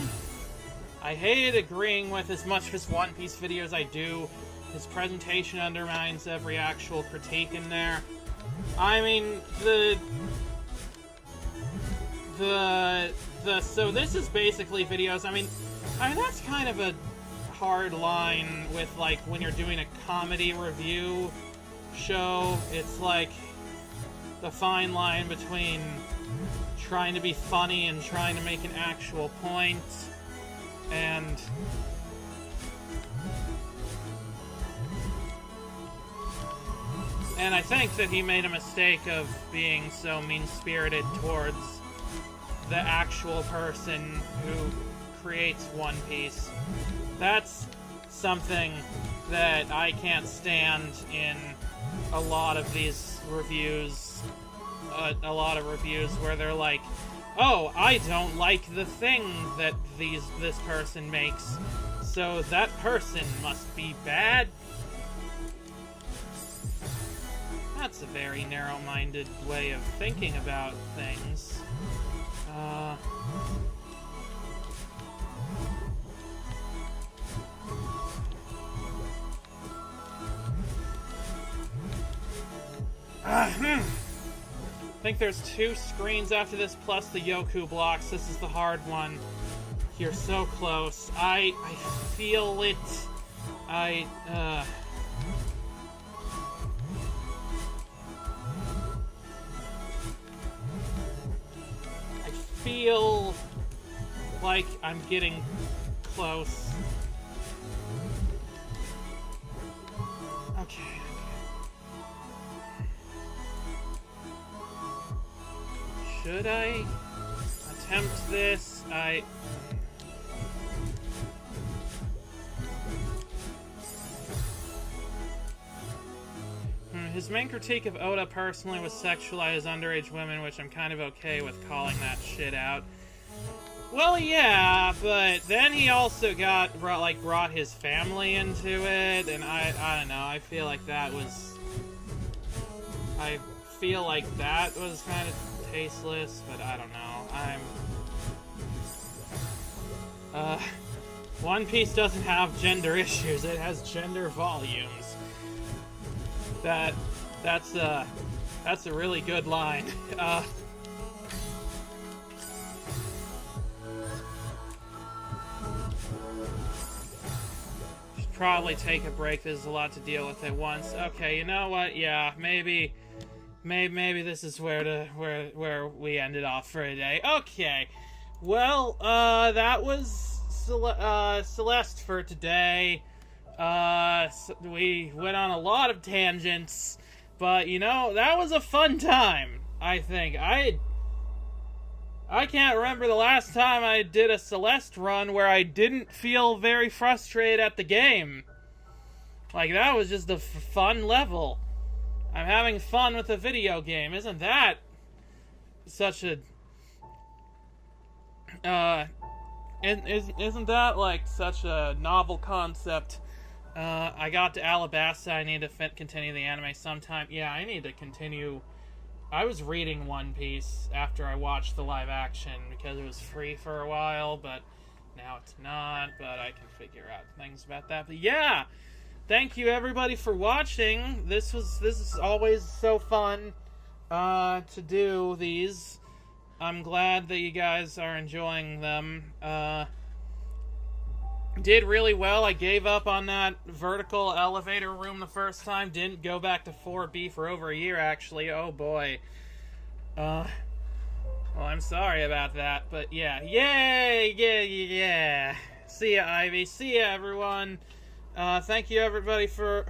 I hate agreeing with as much of his One Piece video as I do. His presentation undermines every actual critique in there. I mean, so this is basically videos. I mean, that's kind of a hard line with, like, when you're doing a comedy review show. It's like the fine line between trying to be funny and trying to make an actual point. And I think that he made a mistake of being so mean-spirited towards the actual person who creates One Piece. That's something that I can't stand in a lot of these reviews. A lot of reviews where they're like, oh, I don't like the thing that this person makes, so that person must be bad. That's a very narrow-minded way of thinking about things. I think there's 2 screens after this, plus the Yoku blocks. This is the hard one. You're so close. I feel it. I feel like I'm getting close. Okay. Should I attempt this? His main critique of Oda personally was sexualize underage women, which I'm kind of okay with calling that shit out. Well, yeah, but then he also brought his family into it, and I don't know, I feel like that was kind of tasteless, but I don't know. One Piece doesn't have gender issues, it has gender volumes. That's a really good line. Should probably take a break. There's a lot to deal with at once. Okay, you know what? Yeah, maybe this is where we ended off for today. Okay. Well, that was Celeste for today. We went on a lot of tangents, but you know, that was a fun time, I think. I can't remember the last time I did a Celeste run where I didn't feel very frustrated at the game. Like, that was just a fun level. I'm having fun with a video game. Isn't that such a... isn't that, like, such a novel concept? I got to Alabasta. I need to continue the anime sometime. Yeah, I need to continue... I was reading One Piece after I watched the live action because it was free for a while, but now it's not, but I can figure out things about that. But yeah, thank you everybody for watching. This is always so fun to do these. I'm glad that you guys are enjoying them. Did really well. I gave up on that vertical elevator room the first time. Didn't go back to 4B for over a year, actually. Oh, boy. Well, I'm sorry about that, but yeah. Yay! Yeah. See ya, Ivy. See ya, everyone. Thank you, everybody, for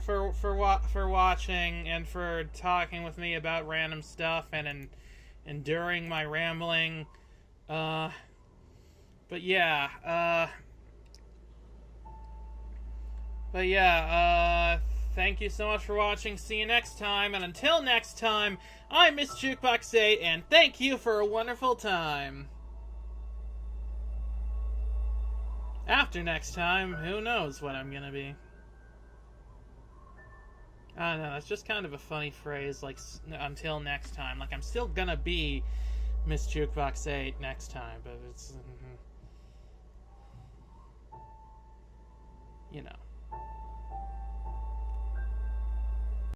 watching and for talking with me about random stuff and enduring my rambling. But yeah, thank you so much for watching. See you next time. And until next time, I'm Miss JukeBox 8, and thank you for a wonderful time. After next time, who knows what I'm gonna be. I don't know, that's just kind of a funny phrase, like, until next time. Like, I'm still gonna be Miss JukeBox 8 next time, but it's... you know.